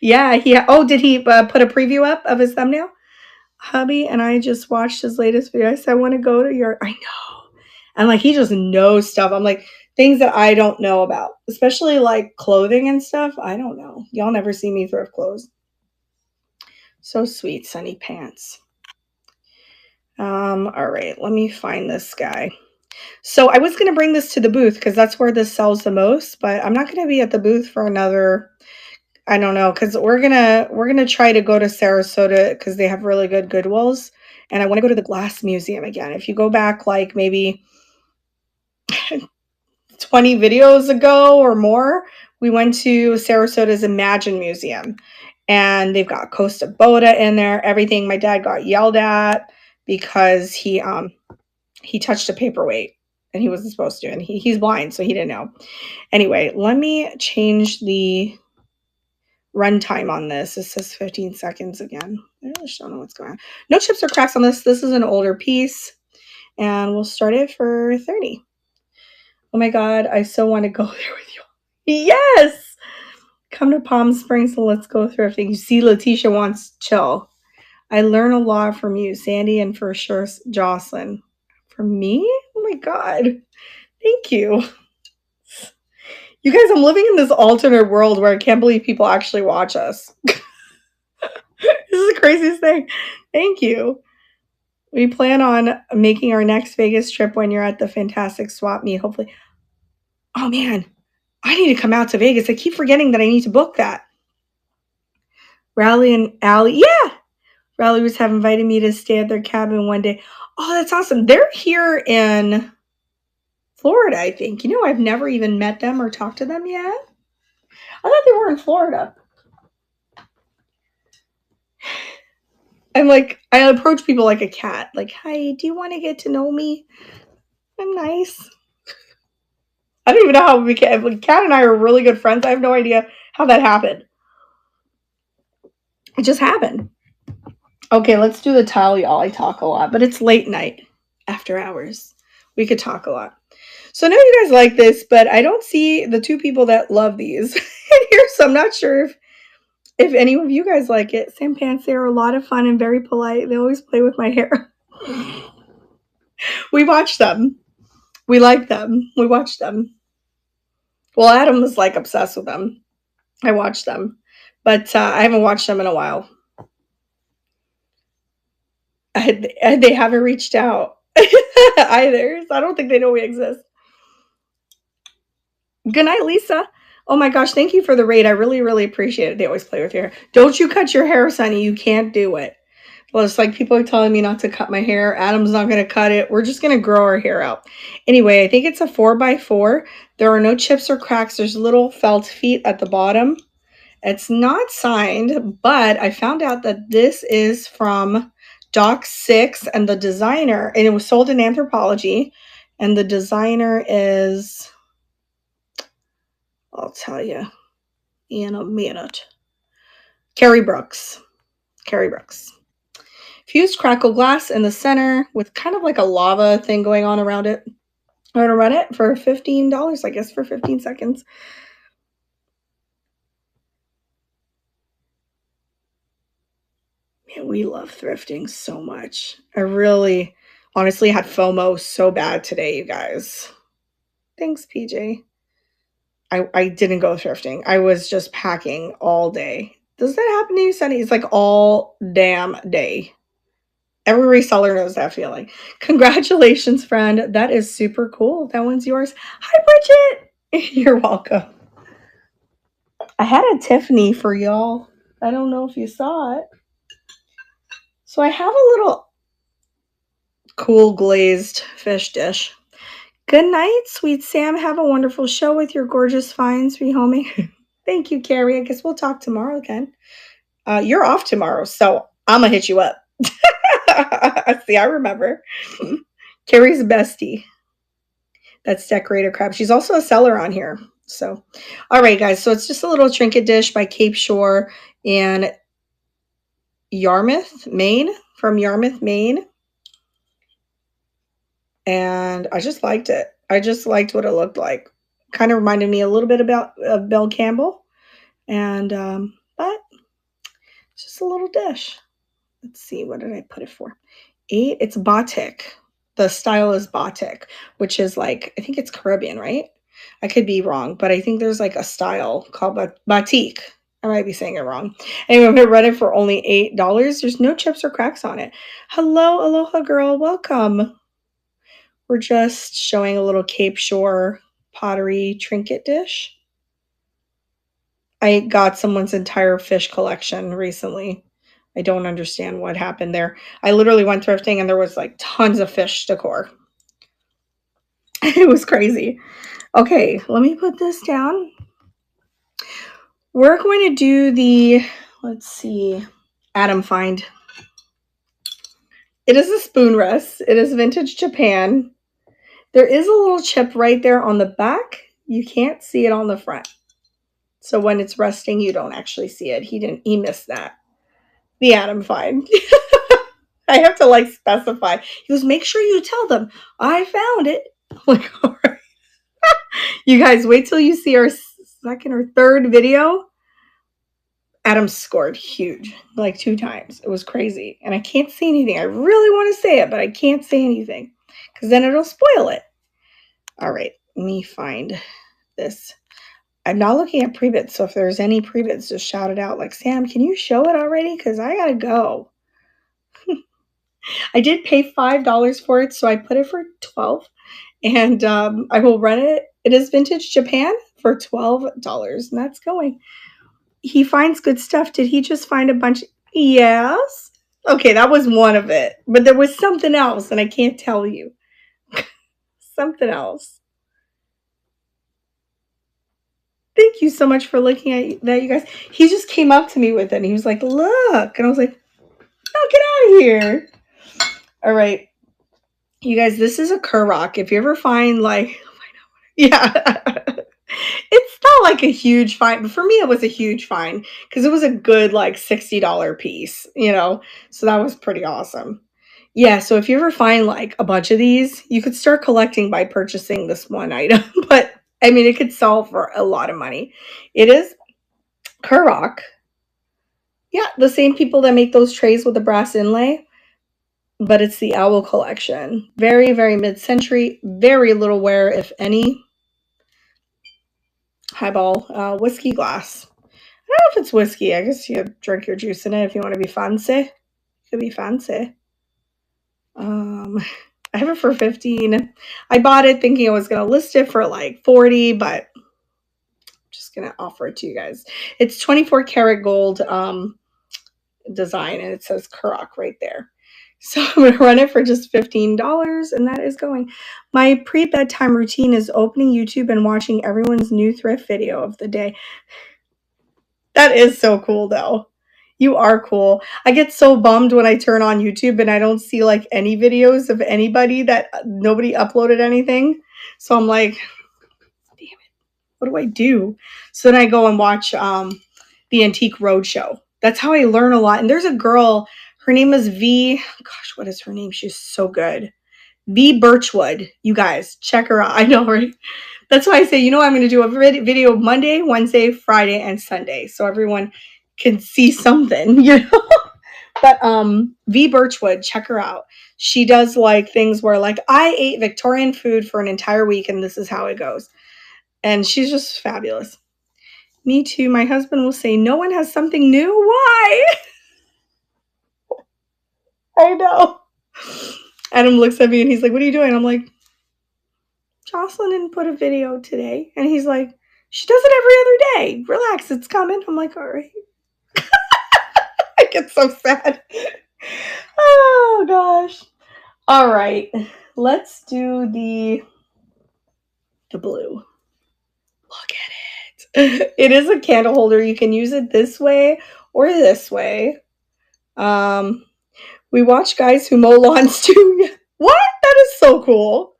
yeah. Oh, did he put a preview up of his thumbnail? Hubby and I just watched his latest video. I said, I want to go to your, I know. And like, he just knows stuff. I'm like, things that I don't know about, especially like clothing and stuff. I don't know. Y'all never see me thrift clothes. So sweet, Sunny Pants. All right, let me find this guy. So I was going to bring this to the booth because that's where this sells the most, but I'm not going to be at the booth for another, I don't know, because we're gonna try to go to Sarasota because they have really good Goodwills, and I want to go to the Glass Museum again. If you go back like maybe 20 videos ago or more, we went to Sarasota's Imagine Museum, and they've got Costa Boda in there. Everything. My dad got yelled at because he touched a paperweight and he wasn't supposed to, and he's blind, so he didn't know. Anyway, let me change the runtime on this. It says 15 seconds again. I really don't know what's going on. No chips or cracks on this. This is an older piece, and we'll start it for 30. Oh my God, I so want to go there with you. Yes! Come to Palm Springs and let's go thrifting. You see, Letitia wants chill. I learn a lot from you, Sandy, and for sure, Jocelyn. From me? Oh my God. Thank you. You guys, I'm living in this alternate world where I can't believe people actually watch us. This is the craziest thing. Thank you. We plan on making our next Vegas trip when you're at the fantastic swap meet, hopefully. Oh man, I need to come out to Vegas. I keep forgetting that I need to book that. Raleigh and Allie. Yeah. Raleigh was have invited me to stay at their cabin one day. Oh, that's awesome. They're here in Florida, I think. I've never even met them or talked to them yet. I thought they were in Florida. I'm like, I approach people like a cat. Like, hi, do you want to get to know me? I'm nice. I don't even know how we can. Kat and I are really good friends. I have no idea how that happened. It just happened. Okay, let's do the tile, y'all. I talk a lot, but it's late night, after hours. We could talk a lot. So I know you guys like this, but I don't see the two people that love these in here, so I'm not sure if any of you guys like it. Sam Pants, they're a lot of fun and very polite. They always play with my hair. We watch them. We like them. We watch them. Well, Adam was like obsessed with them. I watched them, but I haven't watched them in a while. They haven't reached out either, so I don't think they know we exist. Good night, Lisa. Oh my gosh, thank you for the raid. I really, really appreciate it. They always play with your hair. Don't you cut your hair, Sonny. You can't do it. Well, it's like people are telling me not to cut my hair. Adam's not going to cut it. We're just going to grow our hair out. Anyway, I think it's a 4x4. There are no chips or cracks. There's little felt feet at the bottom. It's not signed, but I found out that this is from Doc 6 and the designer, and it was sold in Anthropology, and the designer is, I'll tell you in a minute, Carrie Brooks. Carrie Brooks. Fused crackle glass in the center with kind of like a lava thing going on around it. I'm going to run it for $15, I guess, for 15 seconds. Man, we love thrifting so much. I really, honestly had FOMO so bad today, you guys. Thanks, PJ. I didn't go thrifting. I was just packing all day. Does that happen to you, Sunny? It's like all damn day. Every reseller knows that feeling. Congratulations, friend. That is super cool. That one's yours. Hi, Bridget. You're welcome. I had a Tiffany for y'all. I don't know if you saw it. So I have a little cool glazed fish dish. Good night, sweet Sam. Have a wonderful show with your gorgeous finds rehoming. Thank you, Carrie. I guess we'll talk tomorrow again. You're off tomorrow, so I'm going to hit you up. See, I remember. Carrie's bestie. That's Decorator Crab. She's also a seller on here. So, all right, guys. So it's just a little trinket dish by Cape Shore in Yarmouth, Maine, from Yarmouth, Maine. And I just liked it. I just liked what it looked like. Kind of reminded me a little bit about Belle Campbell. And, but it's just a little dish. Let's see. What did I put it for? 8. It's batik. The style is batik, which is like, I think it's Caribbean, right? I could be wrong, but I think there's like a style called batik. I might be saying it wrong. Anyway, I'm going to run it for only $8. There's no chips or cracks on it. Hello, aloha girl. Welcome. We're just showing a little Cape Shore pottery trinket dish. I got someone's entire fish collection recently. I don't understand what happened there. I literally went thrifting and there was like tons of fish decor. It was crazy. Okay, let me put this down. We're going to do the, let's see, Adam find. It is a spoon rest. It is vintage Japan. There is a little chip right there on the back. You can't see it on the front. So when it's resting, you don't actually see it. He missed that. The Adam find. I have to like specify. He goes, make sure you tell them I found it. I'm like, all right. You guys, wait till you see our second or third video. Adam scored huge, like 2 times. It was crazy. And I can't say anything. I really want to say it, but I can't say anything because then it'll spoil it. All right, let me find this. I'm not looking at pre-bits, so if there's any pre-bits, just shout it out. Like, Sam, can you show it already? Because I got to go. I did pay $5 for it, so I put it for $12. And I will run it. It is vintage Japan for $12. And that's going. He finds good stuff. Did he just find a bunch? Yes. Okay, that was one of it. But there was something else, and I can't tell you. Something else. Thank you so much for looking at that, you guys. He just came up to me with it, and he was like, look. And I was like, oh, get out of here. All right. You guys, this is a Kurrock. If you ever find, like, Yeah. It's not like a huge find, but for me, it was a huge find because it was a good, like, $60 piece, you know? So that was pretty awesome. Yeah, so if you ever find, like, a bunch of these, you could start collecting by purchasing this one item, but, I mean, it could sell for a lot of money. It is Kurok. Yeah, the same people that make those trays with the brass inlay, but it's the Owl collection. Very, very mid-century, very little wear, if any. Highball, whiskey glass. I don't know if it's whiskey. I guess you drink your juice in it if you want to be fancy. You could be fancy. Um, I have it for 15. I bought it thinking I was gonna list it for like 40, but I'm just gonna offer it to you guys. It's 24 karat gold design, and it says Kurok right there. So I'm gonna run it for just $15, and that is going. My pre-bedtime routine is opening YouTube and watching everyone's new thrift video of the day. That is so cool, though. You are cool. I get so bummed when I turn on YouTube and I don't see like any videos of anybody that nobody uploaded anything. So I'm like, damn it, what do I do? So then I go and watch the Antique Roadshow. That's how I learn a lot. And there's a girl, her name is V. Gosh, what is her name? She's so good. V Birchwood. You guys, check her out. I know, right? That's why I say, I'm going to do a video Monday, Wednesday, Friday, and Sunday, so everyone can see something, But V Birchwood, check her out. She does like things where like I ate Victorian food for an entire week, and this is how it goes. And she's just fabulous. Me too. My husband will say, "No one has something new. Why?" I know. Adam looks at me and he's like, "What are you doing?" I'm like, Jocelyn didn't put a video today. And he's like, she does it every other day. Relax, it's coming. I'm like, all right. I get so sad. Oh, gosh. All right. Let's do the blue. Look at it. It is a candle holder. You can use it this way or this way. We watch guys who mow lawns too. What? That is so cool.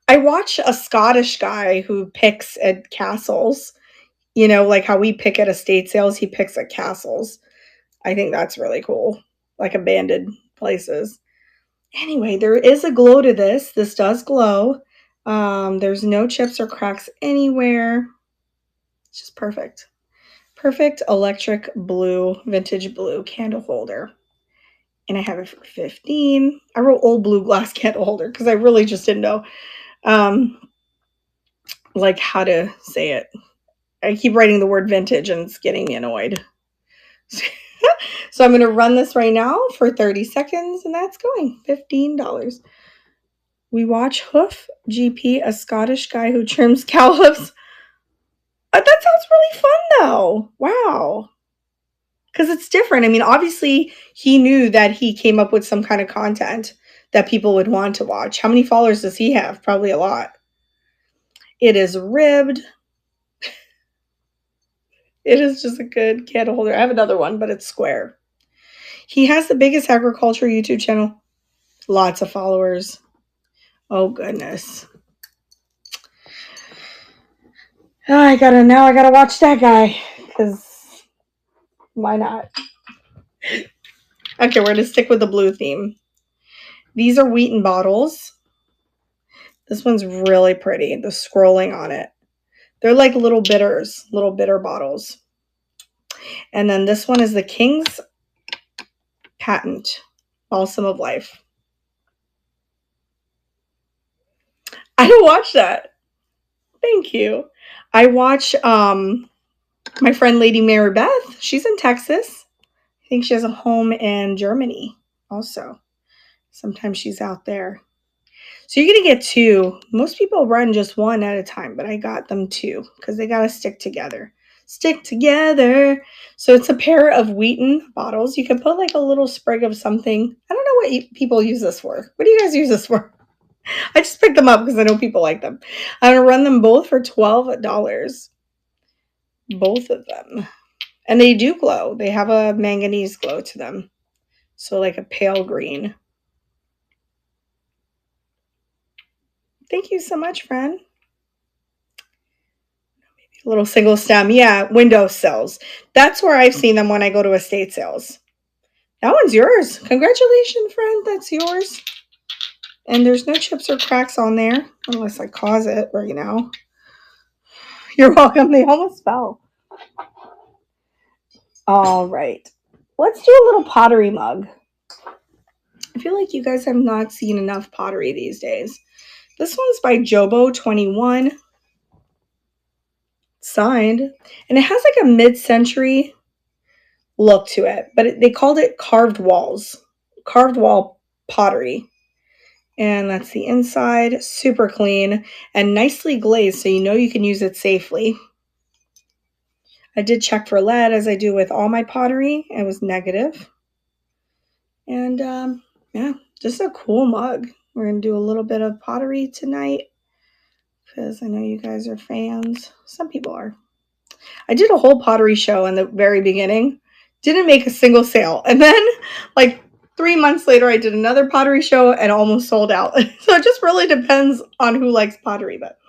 I watch a Scottish guy who picks at castles. Like how we pick at estate sales, he picks at castles. I think that's really cool. Like abandoned places. Anyway, there is a glow to this. This does glow. There's no chips or cracks anywhere. It's just perfect. Perfect electric blue, vintage blue candle holder. And I have it for 15. I wrote old blue glass candle holder because I really just didn't know like how to say it. I keep writing the word vintage and it's getting me annoyed. So I'm going to run this right now for 30 seconds, and that's going $15. We watch Hoof GP, a Scottish guy who trims cow hoofs. That sounds really fun, though. Wow. Because it's different. I mean, obviously, he knew that he came up with some kind of content that people would want to watch. How many followers does he have? Probably a lot. It is ribbed. It is just a good candle holder. I have another one, but it's square. He has the biggest agriculture YouTube channel. Lots of followers. Oh, goodness. Oh, I gotta watch that guy. Because why not? Okay, we're going to stick with the blue theme. These are Wheaton bottles. This one's really pretty. The scrolling on it. They're like little bitter bottles. And then this one is the King's Patent Balsam of Life. I don't watch that. Thank you. I watch my friend Lady Mary Beth. She's in Texas. I think she has a home in Germany also. Sometimes she's out there. So you're going to get two. Most people run just one at a time, but I got them two because they got to stick together. Stick together. So it's a pair of Wheaton bottles. You can put like a little sprig of something. I don't know what people use this for. What do you guys use this for? I just picked them up because I know people like them. I'm going to run them both for $12. Both of them. And they do glow. They have a manganese glow to them. So like a pale green. Thank you so much, friend. Little single stem. Yeah, window sills. That's where I've seen them when I go to estate sales. That one's yours. Congratulations, friend. That's yours. And there's no chips or cracks on there, unless I cause it right now. You're welcome. They almost fell. All right. Let's do a little pottery mug. I feel like you guys have not seen enough pottery these days. This one's by Jobo21. Signed. And it has like a mid-century look to it, but they called it carved walls. Carved wall pottery. And that's the inside. Super clean and nicely glazed, so you know you can use it safely. I did check for lead, as I do with all my pottery. It was negative. And yeah, just a cool mug. We're going to do a little bit of pottery tonight because I know you guys are fans. Some people are. I did a whole pottery show in the very beginning. Didn't make a single sale. And then like 3 months later, I did another pottery show and almost sold out. So it just really depends on who likes pottery. But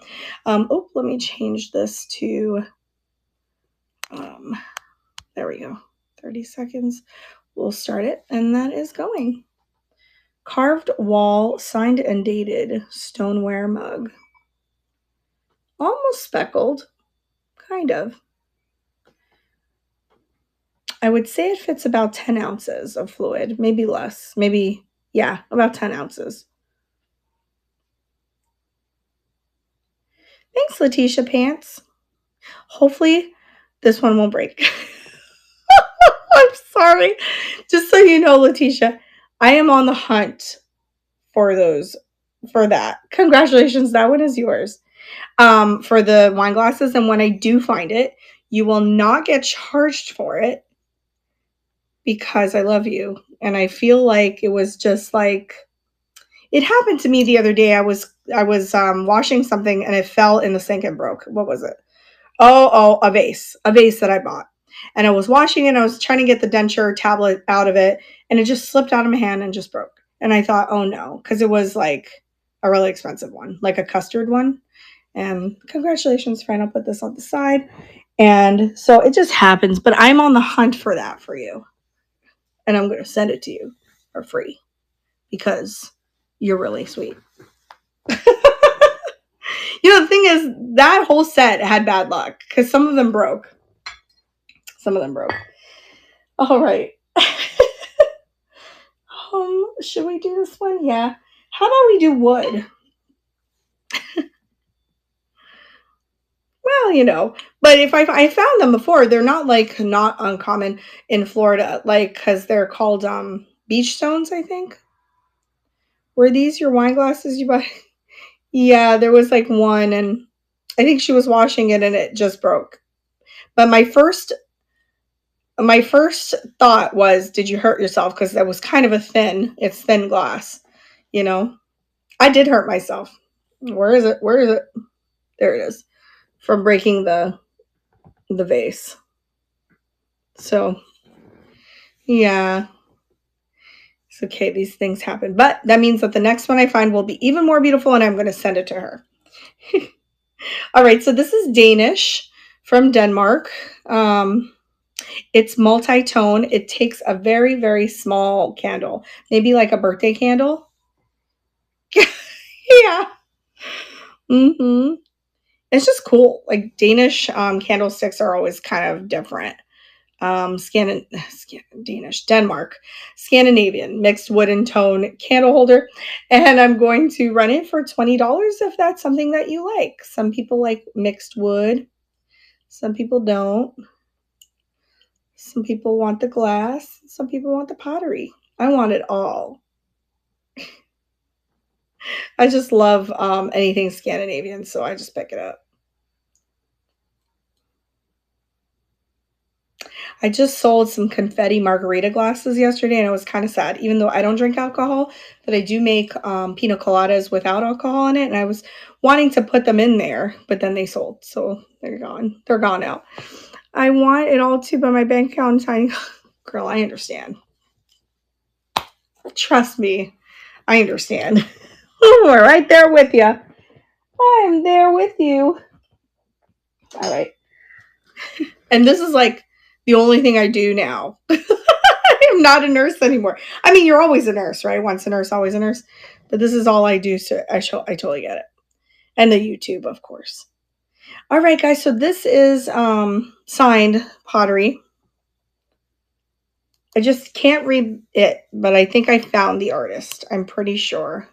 oh, let me change this to there we go. 30 seconds. We'll start it, and that is going. Carved wall, signed and dated stoneware mug. Almost speckled, kind of. I would say it fits about 10 ounces of fluid, maybe less, maybe, yeah, about 10 ounces. Thanks, Letitia Pants. Hopefully this one won't break. I'm sorry. Just so you know, Letitia, I am on the hunt for that. Congratulations, that one is yours. For the wine glasses, and when I do find it, you will not get charged for it because I love you. And I feel like it was just like, it happened to me the other day. I was washing something and it fell in the sink and broke. What was it? Oh, a vase that I bought. And I was washing it. I was trying to get the denture tablet out of it, and it just slipped out of my hand and just broke. And I thought, oh no, because it was like a really expensive one, like a custard one. And congratulations, friend. I'll put this on the side. And so it just happens, but I'm on the hunt for that for you. And I'm going to send it to you for free because you're really sweet. You know, the thing is, that whole set had bad luck because some of them broke. All right. Should we do this one? Yeah. How about we do wood? Well, you know, but if I found them before, they're not like not uncommon in Florida, like because they're called beach stones, I think. Were these your wine glasses you bought? Yeah, there was like one, and I think she was washing it and it just broke. But my first thought was, did you hurt yourself? Because that was kind of it's thin glass, you know. I did hurt myself. Where is it? There it is. From breaking the vase. So yeah. It's okay, these things happen. But that means that the next one I find will be even more beautiful, and I'm going to send it to her. All right, so this is Danish from Denmark. It's multi-tone. It takes a very, very small candle, maybe like a birthday candle. Yeah. Mm-hmm. It's just cool. Like Danish candlesticks are always kind of different. Denmark, Scandinavian, mixed wood and tone candle holder. And I'm going to run it for $20 if that's something that you like. Some people like mixed wood. Some people don't. Some people want the glass. Some people want the pottery. I want it all. I just love anything Scandinavian, so I just pick it up. I just sold some confetti margarita glasses yesterday, and it was kind of sad, even though I don't drink alcohol, but I do make pina coladas without alcohol in it, and I was wanting to put them in there, but then they sold, so they're gone. They're gone out. I want it all too, but my bank account is tiny. Girl, I understand. Trust me, I understand. We're right there with you. I'm there with you. All right. And this is like the only thing I do now. I am not a nurse anymore. I mean, you're always a nurse, right? Once a nurse, always a nurse. But this is all I do. So I totally get it. And the YouTube, of course. All right, guys. So this is signed pottery. I just can't read it, but I think I found the artist. I'm pretty sure.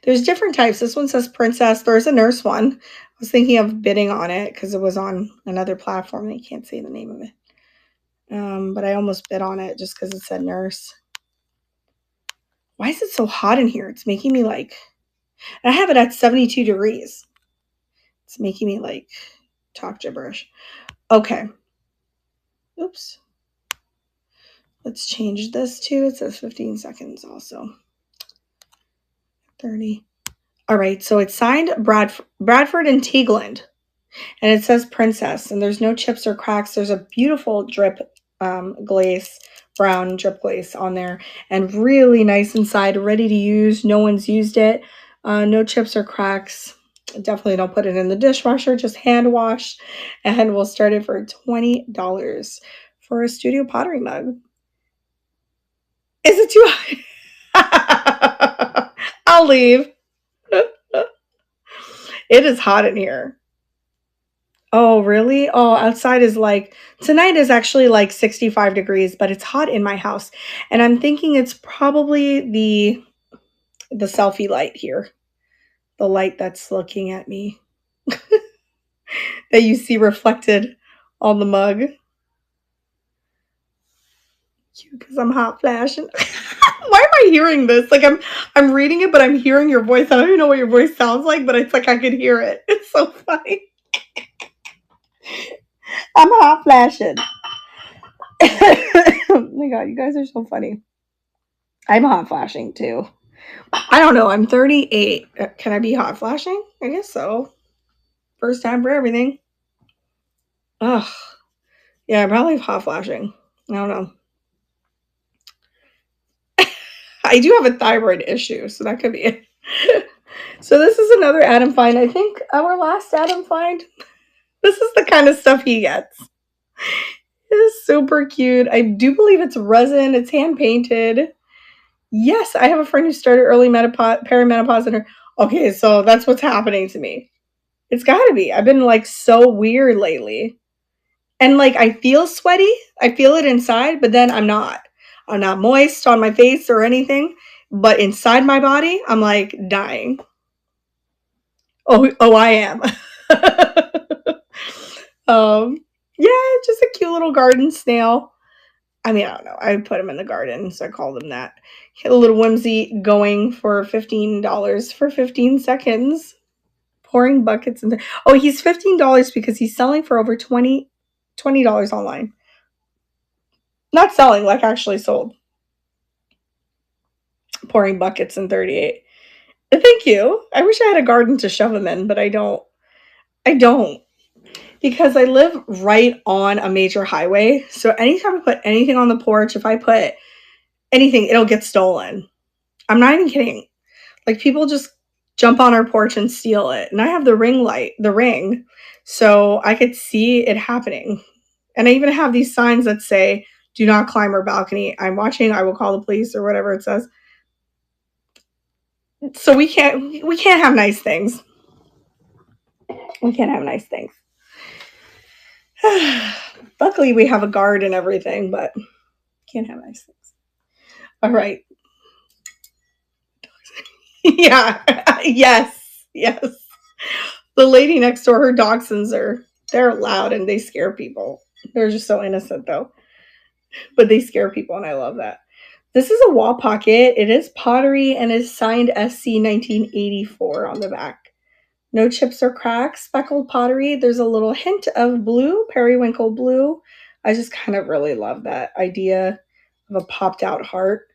There's different types. This one says princess. There's a nurse one. I was thinking of bidding on it because it was on another platform. I can't say the name of it. But I almost bid on it just because it said nurse. Why is it so hot in here? It's making me like, I have it at 72 degrees. It's making me like talk gibberish. Okay. Oops. Let's change this to, it says 15 seconds also. 30. All right. So it's signed Bradford and Teagland. And it says princess. And there's no chips or cracks. There's a beautiful drip glaze, brown drip glaze on there. And really nice inside, ready to use. No one's used it. No chips or cracks. Definitely don't put it in the dishwasher. Just hand wash. And we'll start it for $20 for a studio pottery mug. Is it too hot? I'll leave. It is hot in here. Oh, really? Oh, outside is like, tonight is actually like 65 degrees, but it's hot in my house. And I'm thinking it's probably the selfie light here. The light that's looking at me that you see reflected on the mug. Because I'm hot flashing. Why am I hearing this? Like I'm reading it, but I'm hearing your voice. I don't even know what your voice sounds like, but it's like I could hear it. It's so funny. I'm hot flashing. Oh my god, you guys are so funny. I'm hot flashing too. I don't know. I'm 38. Can I be hot flashing? I guess so. First time for everything. Ugh. Yeah, I'm probably hot flashing. I don't know. I do have a thyroid issue, so that could be it. So this is another Adam find. I think our last Adam find. This is the kind of stuff he gets. It is super cute. I do believe it's resin. It's hand painted. Yes, I have a friend who started early perimenopause in her. Okay, so that's what's happening to me. It's got to be. I've been like so weird lately. And like I feel sweaty. I feel it inside, but then I'm not. I'm not moist on my face or anything, but inside my body, I'm like dying. Oh, I am. Yeah, just a cute little garden snail. I mean, I don't know. I put him in the garden, so I called him that. He had a little whimsy going for $15 for 15 seconds. Pouring buckets in there. Oh, he's $15 because he's selling for over $20 online. Not selling, like actually sold. Pouring buckets in 38. Thank you. I wish I had a garden to shove them in, but I don't. I don't. Because I live right on a major highway. So anytime I put anything on the porch, if I put anything, it'll get stolen. I'm not even kidding. Like people just jump on our porch and steal it. And I have the ring, so I could see it happening. And I even have these signs that say, "Do not climb our balcony. I'm watching. I will call the police," or whatever it says. So we can't have nice things. We can't have nice things. Luckily, we have a guard and everything, but can't have nice things. All right. Yeah. Yes. The lady next door, her dachshunds they're loud and they scare people. They're just so innocent though. But they scare people and I love that. This is a wall pocket. It is pottery and is signed SC 1984 on the back. No chips or cracks, speckled pottery. There's a little hint of blue, periwinkle blue. I just kind of really love that idea of a popped out heart.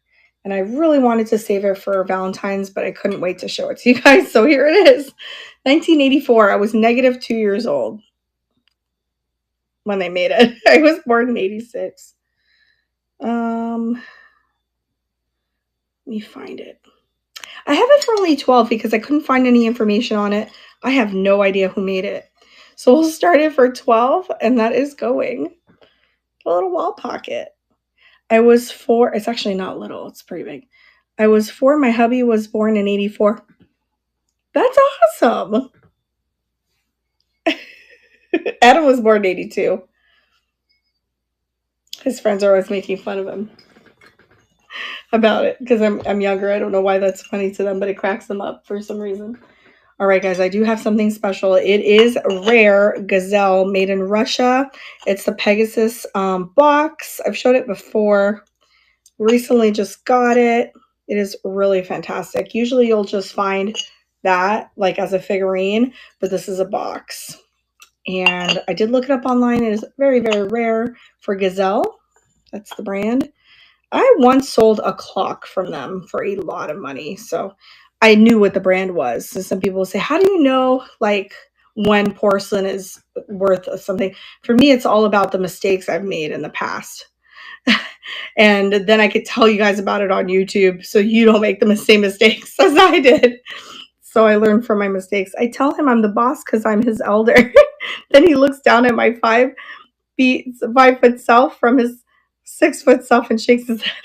And I really wanted to save it for Valentine's, but I couldn't wait to show it to you guys. So here it is. 1984. I was negative 2 years old when they made it. I was born in 86. Let me find it. I have it for only 12 because I couldn't find any information on it. I have no idea who made it. So we'll start it for 12, and that is going. A little wall pocket. I was 4. It's actually not little. It's pretty big. I was 4. My hubby was born in 84. That's awesome. Adam was born in 82. His friends are always making fun of him about it because I'm younger. I don't know why that's funny to them, but it cracks them up for some reason. All right, guys, I do have something special. It is rare gazelle made in Russia. It's the Pegasus box. I've showed it before. Recently just got it. It is really fantastic. Usually you'll just find that like as a figurine, but this is a box. And I did look it up online. It is very, very rare for Gazelle. That's the brand. I once sold a clock from them for a lot of money. So I knew what the brand was. So some people say, how do you know like when porcelain is worth something? For me, it's all about the mistakes I've made in the past. And then I could tell you guys about it on YouTube so you don't make the same mistakes as I did. So I learned from my mistakes. I tell him I'm the boss because I'm his elder. Then he looks down at my 5 foot self from his 6 foot self and shakes his head.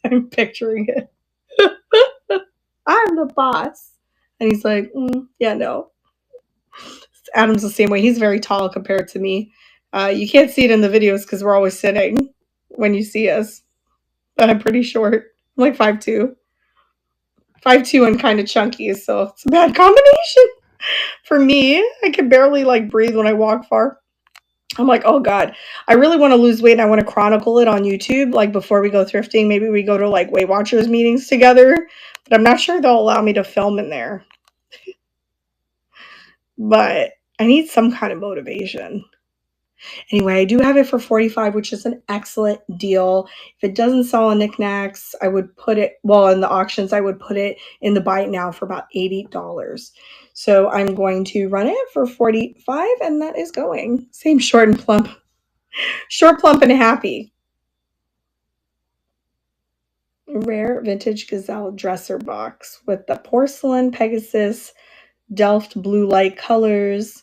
I'm picturing it. I'm the boss. And he's like, yeah, no. Adam's the same way. He's very tall compared to me. You can't see it in the videos because we're always sitting when you see us. But I'm pretty short. I'm like 5'2". 5'2" and kind of chunky, so it's a bad combination. For me, I can barely like breathe when I walk far. I'm like, oh God, I really want to lose weight and I want to chronicle it on YouTube. Like before we go thrifting, maybe we go to like Weight Watchers meetings together, but I'm not sure they'll allow me to film in there. But I need some kind of motivation. Anyway, I do have it for 45, which is an excellent deal. If it doesn't sell on knickknacks, I would put it, well, in the auctions, I would put it in the buy it now for about $80. So I'm going to run it for 45, and that is going. Same short and plump. Short, plump, and happy. Rare vintage gazelle dresser box with the porcelain Pegasus Delft blue light colors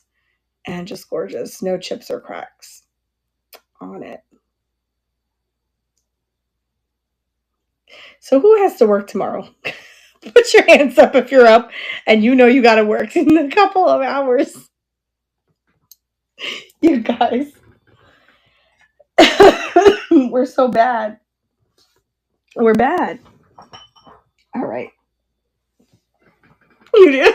and just gorgeous. No chips or cracks on it. So who has to work tomorrow? Put your hands up if you're up and you know you got to work in a couple of hours. You guys. We're so bad. We're bad. All right. You do.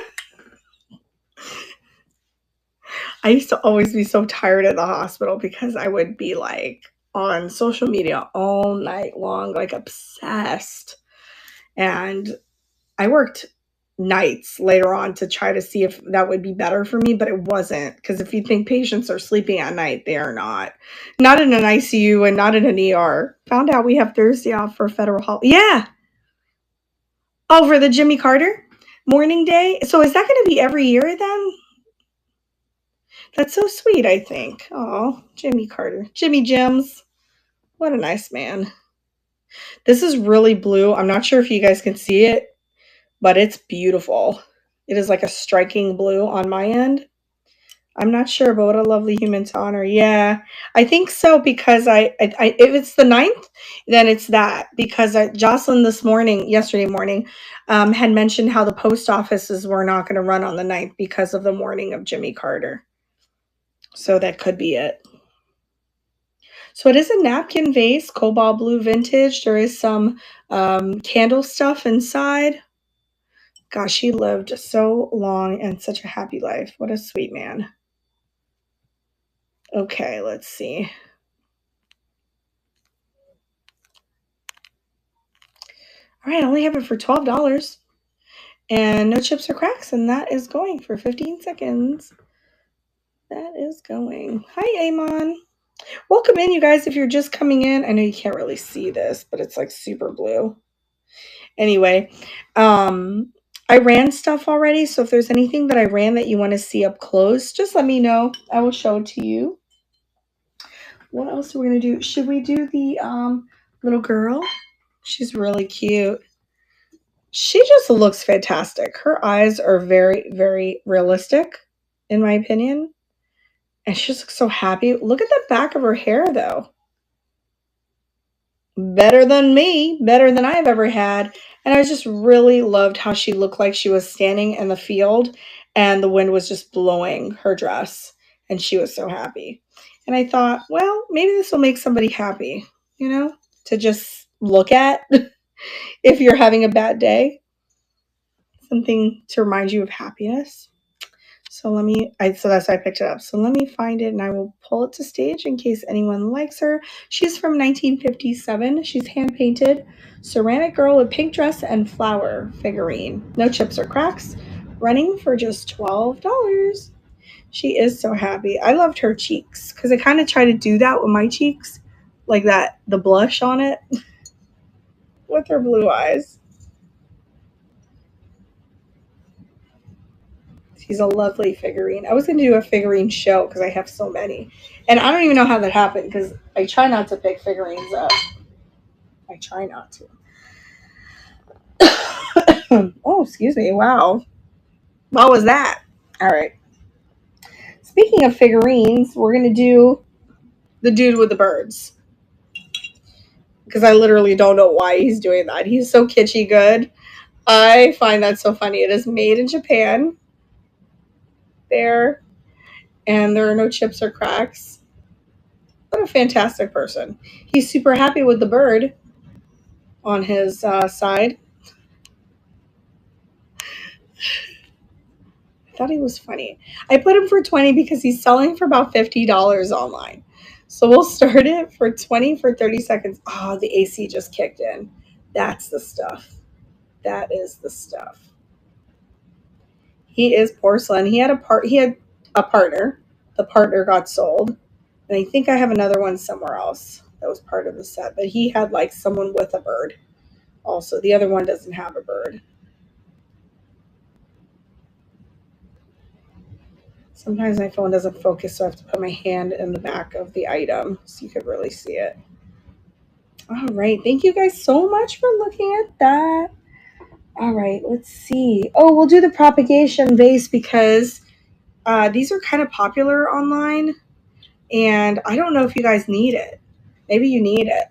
I used to always be so tired at the hospital because I would be like on social media all night long, like obsessed. And I worked nights later on to try to see if that would be better for me, but it wasn't. Because if you think patients are sleeping at night, they are not. Not in an ICU and not in an ER. Found out we have Thursday off for federal holiday. Yeah. Oh, for the Jimmy Carter morning day. So is that going to be every year then? That's so sweet, I think. Oh, Jimmy Carter. Jimmy Jims. What a nice man. This is really blue. I'm not sure if you guys can see it, but it's beautiful. It is like a striking blue on my end. I'm not sure, but what a lovely human to honor. Yeah, I think so because if it's the 9th, then it's that because Jocelyn yesterday morning, had mentioned how the post offices were not going to run on the 9th because of the morning of Jimmy Carter. So that could be it. So it is a napkin vase, cobalt blue vintage. There is some candle stuff inside. Gosh, he lived so long and such a happy life. What a sweet man. Okay, let's see. All right, I only have it for $12 and no chips or cracks, and that is going for 15 seconds. That is going. Hi, Amon. Welcome in, you guys, if you're just coming in. I know you can't really see this, but it's like super blue. Anyway, I ran stuff already, so if there's anything that I ran that you want to see up close, just let me know. I will show it to you. What else are we going to do? Should we do the little girl? She's really cute. She just looks fantastic. Her eyes are very, very realistic, in my opinion. And she just looks so happy. Look at the back of her hair, though. Better than me, better than I've ever had. And I just really loved how she looked like she was standing in the field and the wind was just blowing her dress. And she was so happy. And I thought, well, maybe this will make somebody happy, to just look at if you're having a bad day, something to remind you of happiness. So that's why I picked it up. So let me find it and I will pull it to stage in case anyone likes her. She's from 1957. She's hand painted. Ceramic girl with pink dress and flower figurine. No chips or cracks. Running for just $12. She is so happy. I loved her cheeks because I kind of try to do that with my cheeks. Like that, the blush on it with her blue eyes. She's a lovely figurine. I was going to do a figurine show because I have so many. And I don't even know how that happened because I try not to pick figurines up. I try not to. Oh, excuse me. Wow. What was that? All right. Speaking of figurines, we're going to do the dude with the birds. Because I literally don't know why he's doing that. He's so kitschy good. I find that so funny. It is made in Japan. There. And there are no chips or cracks. What a fantastic person. He's super happy with the bird on his side. I thought he was funny. I put him for 20 because he's selling for about $50 online. So we'll start it for 20 for 30 seconds. Oh, the AC just kicked in. That's the stuff. That is the stuff. He is porcelain. He had a partner. The partner got sold. And I think I have another one somewhere else that was part of the set. But he had like someone with a bird. Also, the other one doesn't have a bird. Sometimes my phone doesn't focus, so I have to put my hand in the back of the item so you could really see it. All right. Thank you guys so much for looking at that. All right. Let's see. Oh, we'll do the propagation vase because these are kind of popular online, and I don't know if you guys need it. Maybe you need it.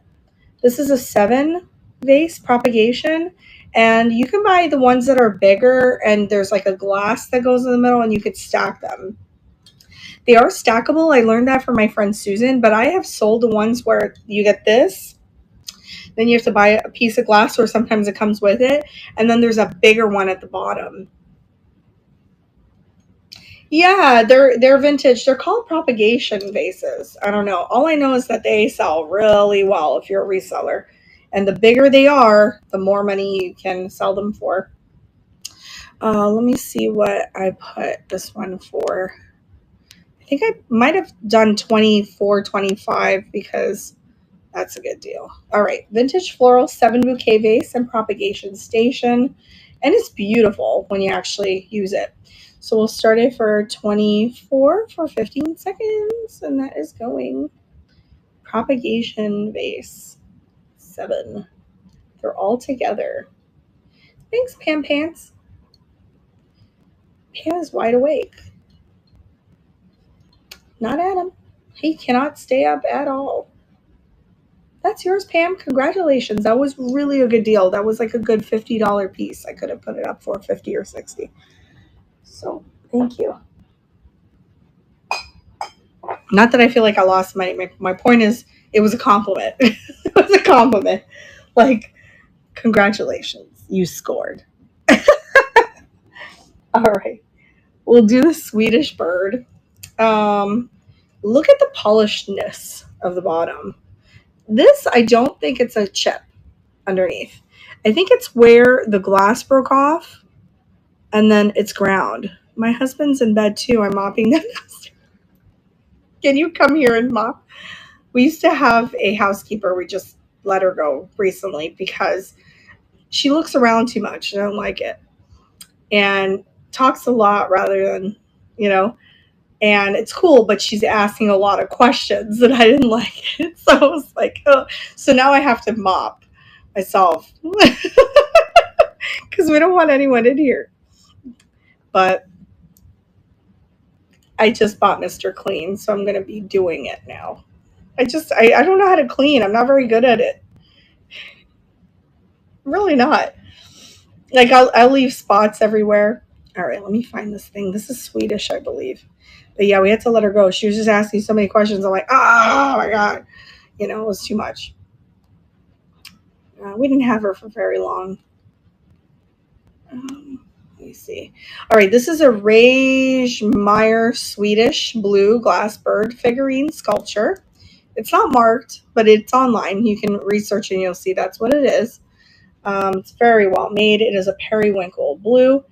This is a 7 vase propagation, and you can buy the ones that are bigger, and there's like a glass that goes in the middle, and you could stack them. They are stackable. I learned that from my friend Susan, but I have sold the ones where you get this, then you have to buy a piece of glass, or sometimes it comes with it, and then there's a bigger one at the bottom. Yeah, they're vintage. They're called propagation vases. I don't know. All I know is that they sell really well if you're a reseller. And the bigger they are, the more money you can sell them for. Let me see what I put this one for. I think I might have done 24, 25 because that's a good deal. All right, vintage floral 7 bouquet vase and propagation station. And it's beautiful when you actually use it. So we'll start it for 24 for 15 seconds. And that is going. Propagation vase 7. They're all together. Thanks, Pam Pants. Pam is wide awake. Not Adam. He cannot stay up at all. That's yours, Pam. Congratulations. That was really a good deal. That was like a good $50 piece. I could have put it up for 50 or 60. So thank you. Not that I feel like I lost money. My point is it was a compliment. It was a compliment. Like, congratulations. You scored. All right. We'll do the Swedish bird. Look at the polishedness of the bottom. This, I don't think it's a chip underneath. I think it's where the glass broke off and then it's ground. My husband's in bed too. I'm mopping them. Can you come here and mop? We used to have a housekeeper. We just let her go recently because she looks around too much. I don't like it. And talks a lot rather than, and it's cool, but she's asking a lot of questions and I didn't like it. So I was like, oh. So now I have to mop myself because we don't want anyone in here. But I just bought Mr. Clean, so I'm going to be doing it now. I don't know how to clean. I'm not very good at it. I'm really not. Like I'll leave spots everywhere. All right, let me find this thing. This is Swedish, I believe. But yeah, we had to let her go. She was just asking so many questions. I'm like, oh my God. It was too much. We didn't have her for very long. Let me see. All right, this is a Rage Meyer Swedish blue glass bird figurine sculpture. It's not marked, but it's online. You can research and you'll see that's what it is. It's very well made. It is a periwinkle blue,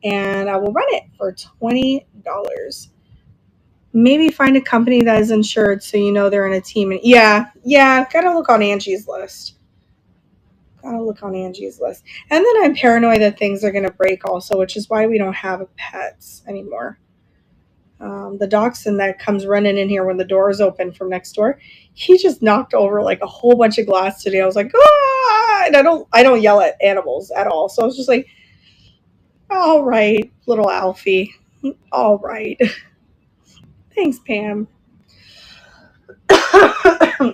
and I will run it for $20. Maybe find a company that is insured so you know they're in a team. And yeah, gotta look on Angie's list. Gotta look on Angie's list. And then I'm paranoid that things are gonna break also, which is why we don't have pets anymore. The dachshund that comes running in here when the door is open from next door, he just knocked over like a whole bunch of glass today. I was like, ah! And I don't yell at animals at all. So I was just like, all right, little Alfie. All right. Thanks, Pam.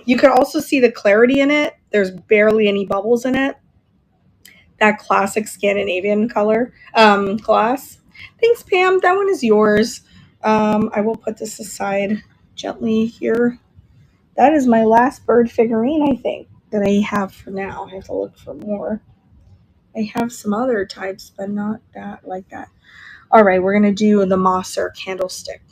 You can also see the clarity in it. There's barely any bubbles in it. That classic Scandinavian color glass. Thanks, Pam. That one is yours. I will put this aside gently here. That is my last bird figurine, I think, that I have for now. I have to look for more. I have some other types, but not that like that. All right, we're going to do the Mosser candlestick.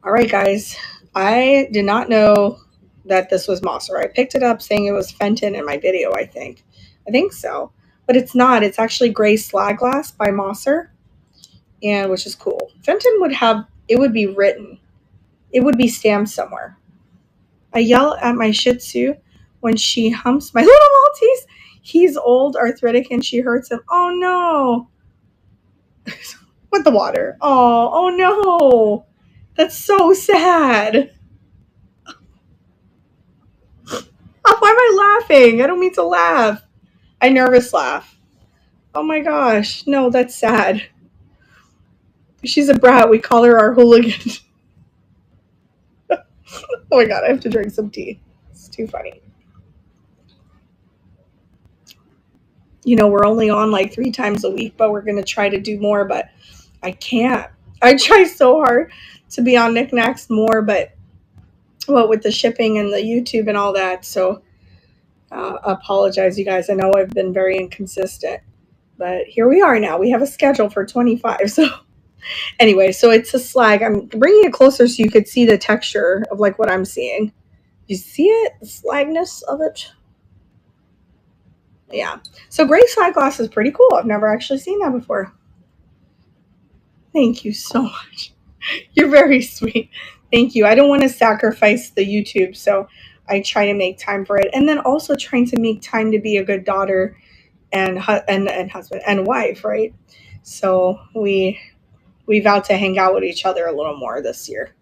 All right, guys. I did not know that this was Mosser. I picked it up saying it was Fenton in my video, I think. I think so. But it's not. It's actually gray slag glass by Mosser, and which is cool. Fenton would be written. It would be stamped somewhere. I yell at my Shih Tzu when she humps my little Maltese. He's old, arthritic, and she hurts him. Oh no. With the water. Oh no. That's so sad. Oh, why am I laughing? I don't mean to laugh. I nervous laugh. Oh my gosh. No, that's sad. She's a brat. We call her our hooligan. Oh my God, I have to drink some tea. It's too funny. We're only on like 3 times a week, but we're going to try to do more, but I can't. I try so hard to be on Knickknacks more, but with the shipping and the YouTube and all that, so apologize, you guys. I know I've been very inconsistent, but here we are now. We have a schedule for 25, so anyway, so it's a slag. I'm bringing it closer so you could see the texture of like what I'm seeing. You see it? The slagness of it? Yeah. So gray slag glass is pretty cool. I've never actually seen that before. Thank you so much. You're very sweet. Thank you. I don't want to sacrifice the YouTube, so I try to make time for it. And then also trying to make time to be a good daughter and husband and wife, right? So we vowed to hang out with each other a little more this year.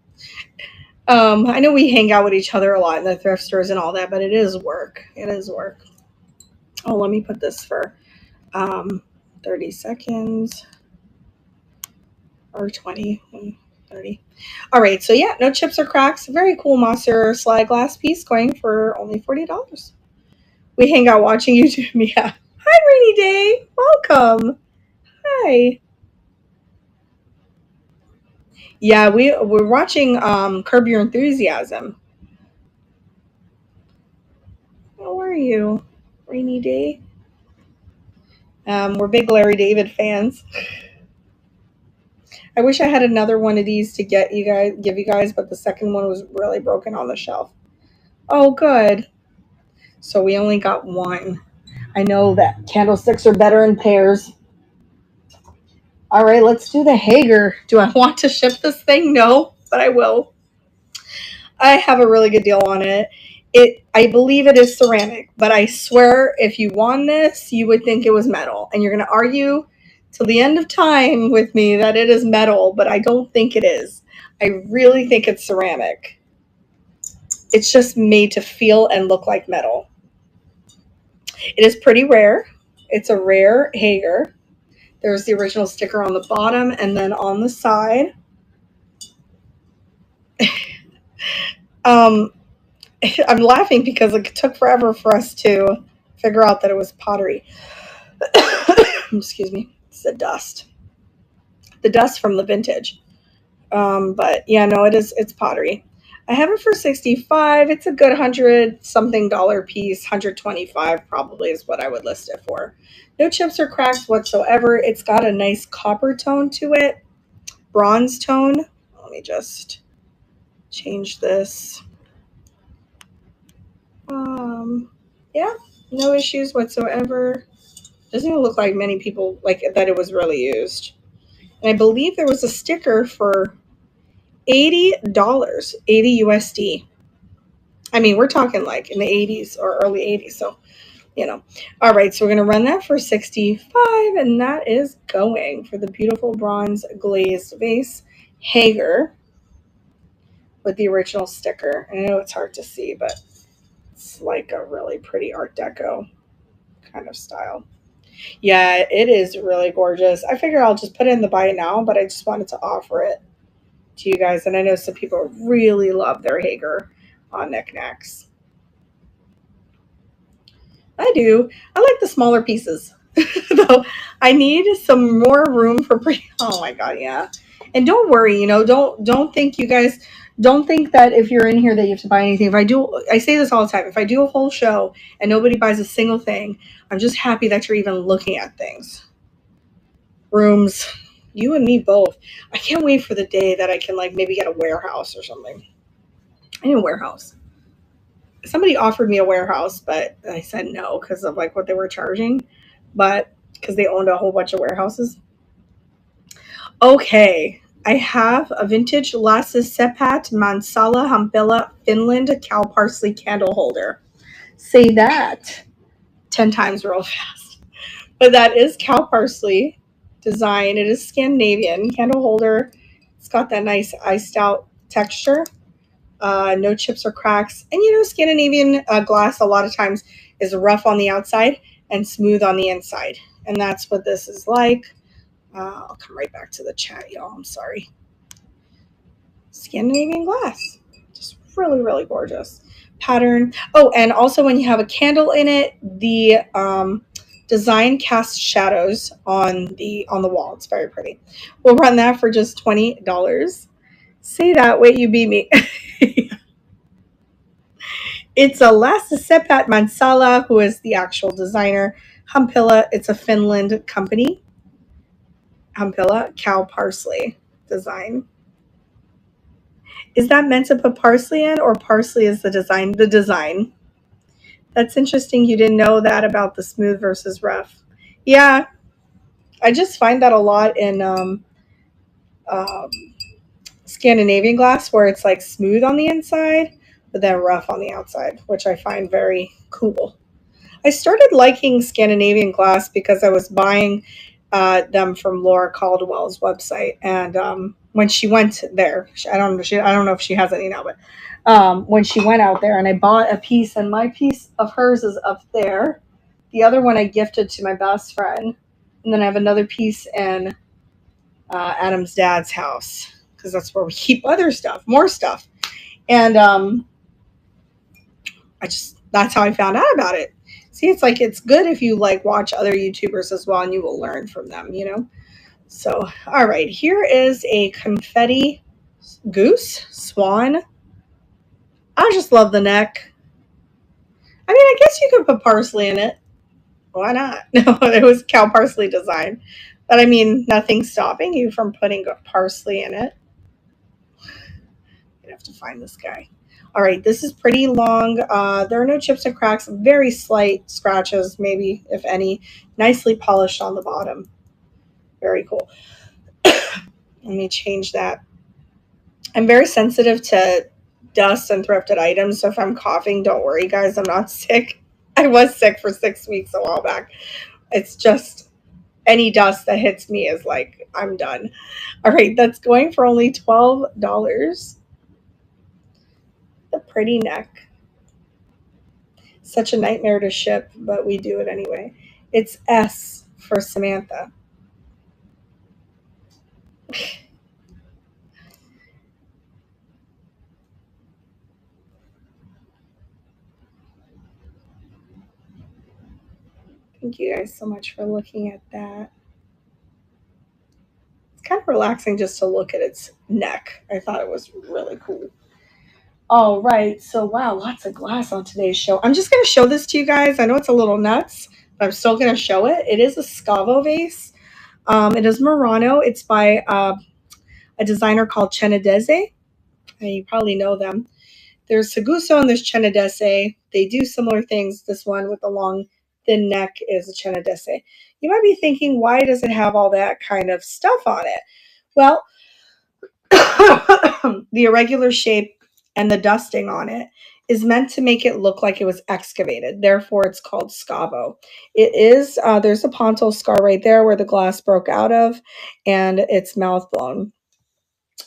I know we hang out with each other a lot in the thrift stores and all that, but it is work. It is work. Oh, let me put this for 30 seconds or 20, 30. All right, so yeah, no chips or cracks. Very cool Mosser slag glass piece going for only $40. We hang out watching YouTube. Yeah. Hi, Rainy Day. Welcome. Hi. Yeah, we're watching Curb Your Enthusiasm. How are you, Rainy Day? We're big Larry David fans. I wish I had another one of these to give you guys, but the second one was really broken on the shelf. Oh, good. So we only got one. I know that candlesticks are better in pairs. All right, let's do the Hager. Do I want to ship this thing? No, but I will. I have a really good deal on it. I believe it is ceramic, but I swear if you won this, you would think it was metal. And you're going to argue till the end of time with me that it is metal, but I don't think it is. I really think it's ceramic. It's just made to feel and look like metal. It is pretty rare. It's a rare Hager. There's the original sticker on the bottom, and then on the side, Um, I'm laughing because it took forever for us to figure out that it was pottery. Excuse me. It's the dust from the vintage. But yeah, no, it's pottery. I have it for 65. It's a good 100 something dollar piece. 125 probably is what I would list it for. No chips or cracks whatsoever. It's got a nice copper tone to it, bronze tone. Let me just change this. Um, yeah, no issues whatsoever. Doesn't even look like many people like that it was really used. And I believe there was a sticker for $80, 80 USD. I mean, we're talking like in the 80s or early 80s. So, you know. All right, so we're going to run that for 65, and that is going for the beautiful bronze glazed vase Hager with the original sticker. And I know it's hard to see, but it's like a really pretty Art Deco kind of style. Yeah, it is really gorgeous. I figure I'll just put it in the buy it now, but I just wanted to offer it to you guys. And I know some people really love their Hager knickknacks. I do. I like the smaller pieces. Though I need some more room for oh my god, yeah. And don't worry, don't think you guys don't think that if you're in here that you have to buy anything. If I do I say this all the time. If I do a whole show and nobody buys a single thing, I'm just happy that you're even looking at things. Rooms. You and me both. I can't wait for the day that I can like maybe get a warehouse or something. I need a warehouse. Somebody offered me a warehouse, but I said no because of like what they were charging. But because they owned a whole bunch of warehouses. Okay, I have a vintage Lasses Sepat Mansala Hampilla Finland cow parsley candle holder. Say that 10 times real fast. But that is cow parsley design. It is Scandinavian candle holder. It's got that nice iced out texture. No chips or cracks. And Scandinavian glass a lot of times is rough on the outside and smooth on the inside. And that's what this is like. I'll come right back to the chat, y'all. I'm sorry. Scandinavian glass. Just really, really gorgeous. Pattern. Oh, and also when you have a candle in it, the design casts shadows on the wall. It's very pretty. We'll run that for just $20. Say that. Wait, you beat me. It's a Lasse Sepat Mansala, who is the actual designer. Hampilla, it's a Finland company. Hampilla, cow parsley design. Is that meant to put parsley in, or parsley is the design? The design. That's interesting. You didn't know that about the smooth versus rough. Yeah, I just find that a lot in um, Scandinavian glass, where it's like smooth on the inside, but then rough on the outside, which I find very cool. I started liking Scandinavian glass because I was buying them from Laura Caldwell's website, and when she went there, I don't know if she has any now, but when she went out there, and I bought a piece, and my piece of hers is up there. The other one I gifted to my best friend, and then I have another piece in Adam's dad's house because that's where we keep other stuff, more stuff, and that's how I found out about it. See, it's like it's good if you like watch other YouTubers as well, and you will learn from them. So, all right, here is a confetti goose swan. I just love the neck. I mean, I guess you could put parsley in it. Why not? No, it was cow parsley design, but I mean, nothing's stopping you from putting parsley in it. I have to find this guy. All right, this is pretty long. There are no chips and cracks, very slight scratches, maybe, if any. Nicely polished on the bottom. Very cool. Let me change that. I'm very sensitive to dust and thrifted items, so if I'm coughing, don't worry, guys. I'm not sick. I was sick for 6 weeks a while back. It's just any dust that hits me is like, I'm done. All right, that's going for only $12. The pretty neck. Such a nightmare to ship, but we do it anyway. It's S for Samantha. Thank you guys so much for looking at that. It's kind of relaxing just to look at its neck. I thought it was really cool. All right, so wow, lots of glass on today's show. I'm just going to show this to you guys. I know it's a little nuts, but I'm still going to show it. It is a Scavo vase. It is Murano. It's by a designer called Cenedese. You probably know them. There's Seguso and there's Cenedese. They do similar things. This one with the long, thin neck is a Cenedese. You might be thinking, why does it have all that kind of stuff on it? Well, the irregular shape and the dusting on it is meant to make it look like it was excavated. Therefore, it's called scavo. It is, there's a pontil scar right there where the glass broke out of, and it's mouth blown.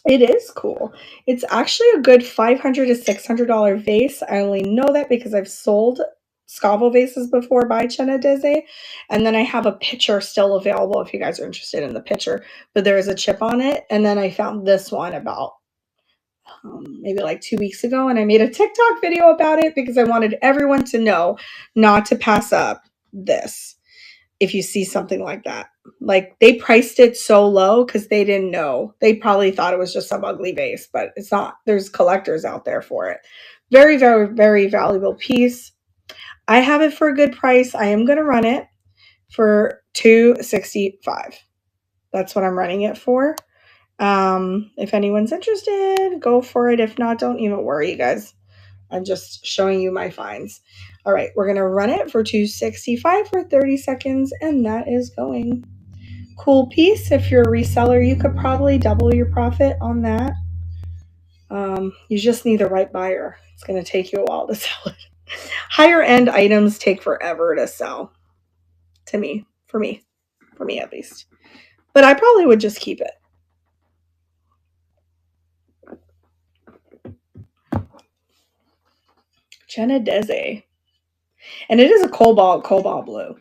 It is cool. It's actually a good $500 to $600 vase. I only know that because I've sold Scavo vases before by Cenedese. And then I have a pitcher still available if you guys are interested in the pitcher. But there is a chip on it. And then I found this one about maybe like 2 weeks ago. And I made a TikTok video about it because I wanted everyone to know not to pass up this if you see something like that. Like they priced it so low because they didn't know. They probably thought it was just some ugly vase, but it's not. There's collectors out there for it. Very, very, very valuable piece. I have it for a good price. I am going to run it for $265. That's what I'm running it for. If anyone's interested, go for it. If not, don't even worry, you guys. I'm just showing you my finds. All right, we're going to run it for $265 for 30 seconds, and that is going. Cool piece. If you're a reseller, you could probably double your profit on that. You just need the right buyer. It's going to take you a while to sell it. Higher end items take forever to sell, to me, for me at least. But I probably would just keep it. Cenedese. And it is a cobalt blue.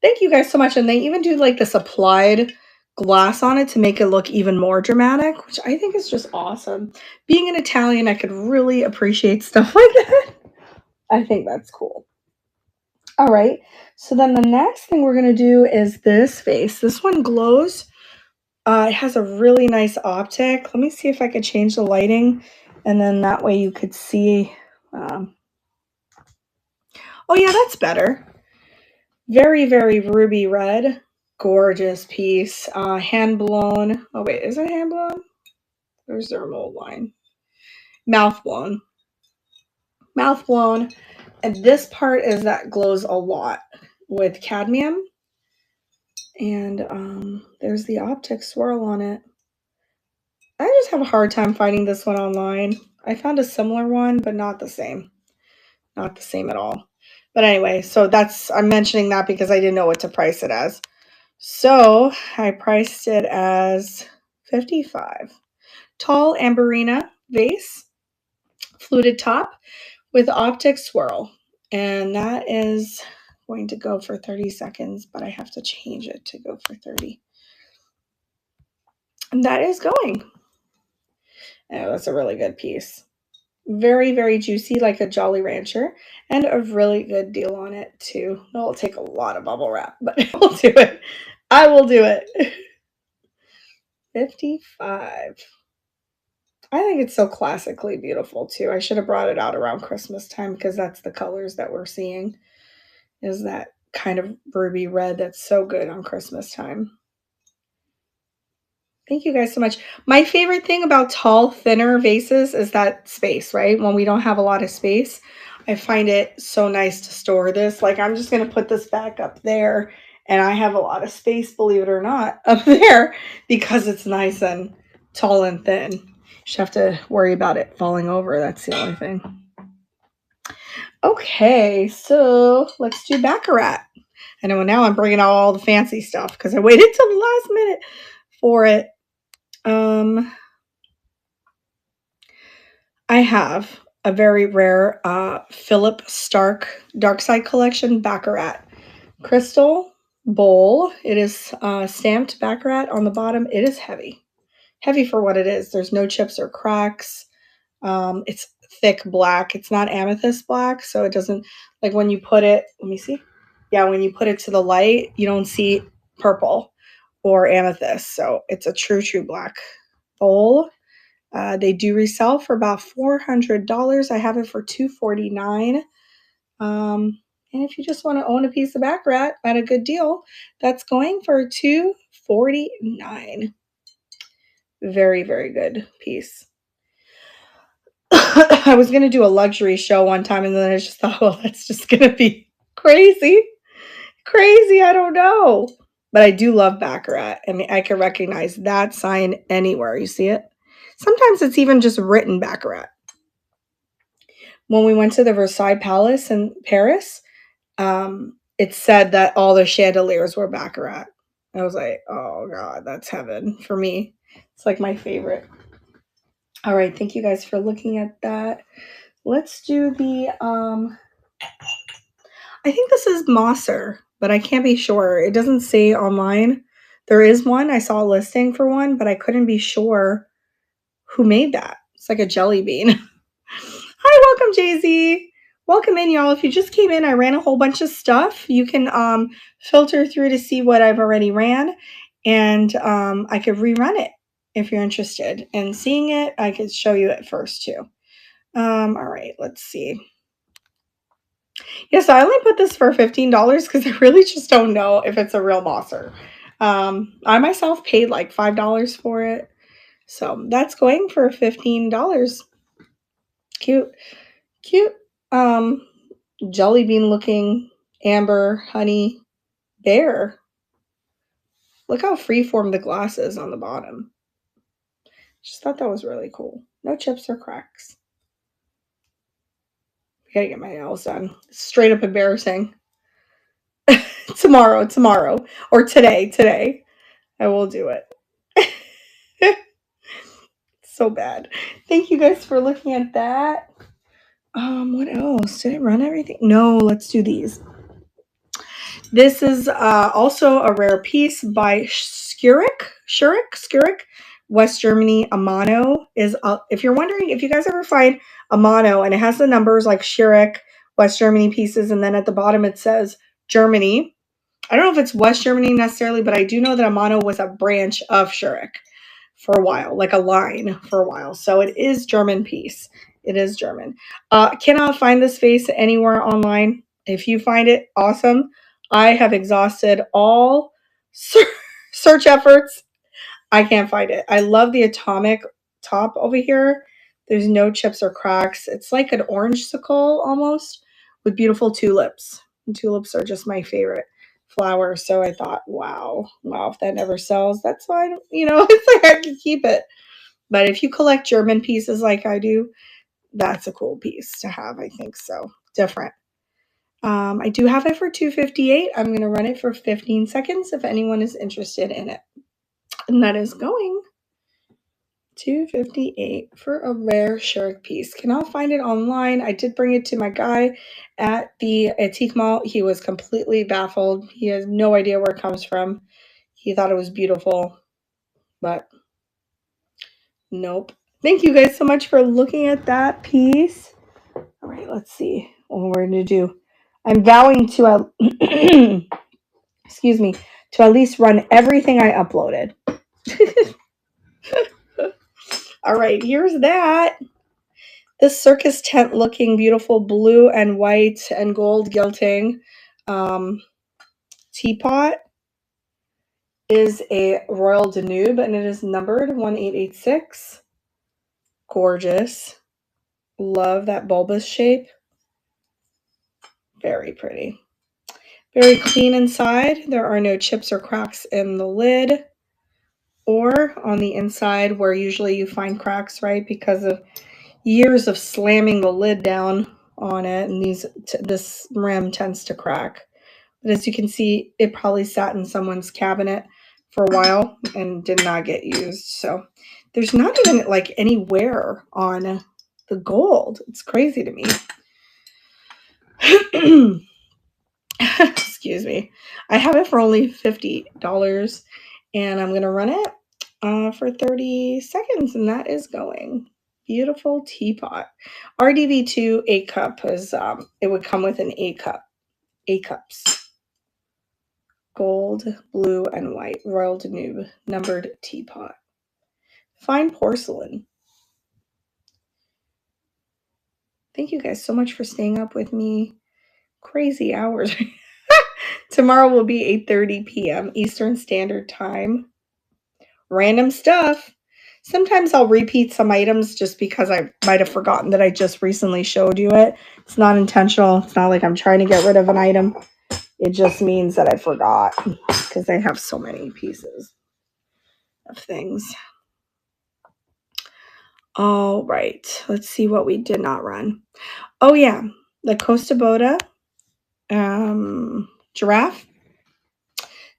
Thank you guys so much. And they even do like this applied glass on it to make it look even more dramatic, which I think is just awesome. Being an Italian, I could really appreciate stuff like that. I think that's cool. All right. So then the next thing we're going to do is this vase. This one glows. It has a really nice optic. Let me see if I could change the lighting. And then that way you could see. Oh, yeah, that's better. Very, very ruby red. Gorgeous piece. Hand blown. Oh, wait, is it hand blown? There's their mold line. Mouth blown. Mouth blown. And this part is that glows a lot with cadmium. And there's the optic swirl on it. I just have a hard time finding this one online. I found a similar one, but not the same. Not the same at all. But anyway, so I'm mentioning that because I didn't know what to price it as. So I priced it as $55. Tall Amberina vase, fluted top with optic swirl. And that is going to go for 30 seconds, but I have to change it to go for 30. And that is going. Oh, that's a really good piece. Very, very juicy, like a Jolly Rancher, and a really good deal on it too. It'll take a lot of bubble wrap, but I'll do it. I will do it. 55. I think it's so classically beautiful too. I should have brought it out around Christmas time because that's the colors that we're seeing. Is that kind of ruby red that's so good on Christmas time. Thank you guys so much. My favorite thing about tall, thinner vases is that space, right? When we don't have a lot of space, I find it so nice to store this. Like I'm just going to put this back up there and I have a lot of space, believe it or not, up there because it's nice and tall and thin. You just have to worry about it falling over. That's the only thing. Okay, so let's do Baccarat. I know now I'm bringing out all the fancy stuff because I waited till the last minute for it. I have a very rare Philip Stark Dark Side Collection Baccarat crystal bowl. It is stamped Baccarat on the bottom. It is heavy. Heavy for what it is. There's no chips or cracks. It's thick black. It's not amethyst black, so it doesn't, like when you put it, let me see. yeah, when you put it to the light, you don't see purple or amethyst. So it's a true black bowl. They do resell for about $400. I have it for $249. And if you just want to own a piece of baccarat at a good deal, that's going for $249. Very, very good piece. I was going to do a luxury show one time, and then I just thought, well, that's just going to be crazy. Crazy, I don't know. But I do love baccarat. I mean, I can recognize that sign anywhere. You see it? Sometimes it's even just written baccarat. When we went to the Versailles Palace in Paris, it said that all the chandeliers were baccarat. I was like, oh God, that's heaven for me. It's like my favorite. All right, thank you guys for looking at that. Let's do the, I think this is Mosser, but I can't be sure. It doesn't say online. There is one. I saw a listing for one, but I couldn't be sure who made that. It's like a jelly bean. Hi, welcome, Jay-Z. Welcome in, y'all. If you just came in, I ran a whole bunch of stuff. You can filter through to see what I've already ran, and I could rerun it if you're interested in seeing it. I could show you it first, too. All right, let's see. Yes, I only put this for $15 because I really just don't know if it's a real Mosser. I myself paid like $5 for it. So that's going for $15. Cute. Cute. Jelly bean looking amber honey bear. Look how freeform the glass is on the bottom. Just thought that was really cool. No chips or cracks. I gotta get my nails done. Straight up embarrassing. tomorrow. Or today. I will do it. So bad. Thank you guys for looking at that. What else? Did I run everything? No, let's do these. This is also a rare piece by Schurig, West Germany. Amano is, if you're wondering, if you guys ever find Amano and it has the numbers like Schurig, West Germany pieces, and then at the bottom it says Germany. I don't know if it's West Germany necessarily, but I do know that Amano was a branch of Schurig for a while, like a line for a while. So it is German piece. It is German. Cannot find this vase anywhere online. If you find it, awesome. I have exhausted all search efforts. I can't find it. I love the atomic top over here. There's no chips or cracks. It's like an orange sickle almost with beautiful tulips. And tulips are just my favorite flower. So I thought, wow, if that never sells, that's fine. It's like I can keep it. But if you collect German pieces like I do, that's a cool piece to have, I think. So different. I do have it for $258. I'm going to run it for 15 seconds if anyone is interested in it. And that is going $258 for a rare Schurig piece. Cannot find it online. I did bring it to my guy at the antique mall. He was completely baffled. He has no idea where it comes from. He thought it was beautiful, but nope. Thank you guys so much for looking at that piece. All right, let's see what we're going to do. I'm vowing to, excuse me, to at least run everything I uploaded. All right, here's that. This circus tent looking beautiful blue and white and gold gilting teapot is a Royal Danube and it is numbered 1886. Gorgeous. Love that bulbous shape. Very pretty. Very clean inside. There are no chips or cracks in the lid or on the inside where usually you find cracks, right? Because of years of slamming the lid down on it, and this rim tends to crack. But as you can see, it probably sat in someone's cabinet for a while and did not get used. So there's not even like any wear on the gold. It's crazy to me. Excuse me. I have it for only $50 and I'm going to run it for 30 seconds and that is going. Beautiful teapot. RDV2 8 cup is it would come with an 8 cups. Gold, blue, and white. Royal Danube. Numbered teapot. Fine porcelain. Thank you guys so much for staying up with me. Crazy hours. Tomorrow will be 8:30 p.m. Eastern Standard Time. Random stuff. Sometimes I'll repeat some items just because I might have forgotten that I just recently showed you it. It's not intentional. It's not like I'm trying to get rid of an item. It just means that I forgot because I have so many pieces of things. All right. Let's see what we did not run. Oh, yeah. The Costa Boda giraffe.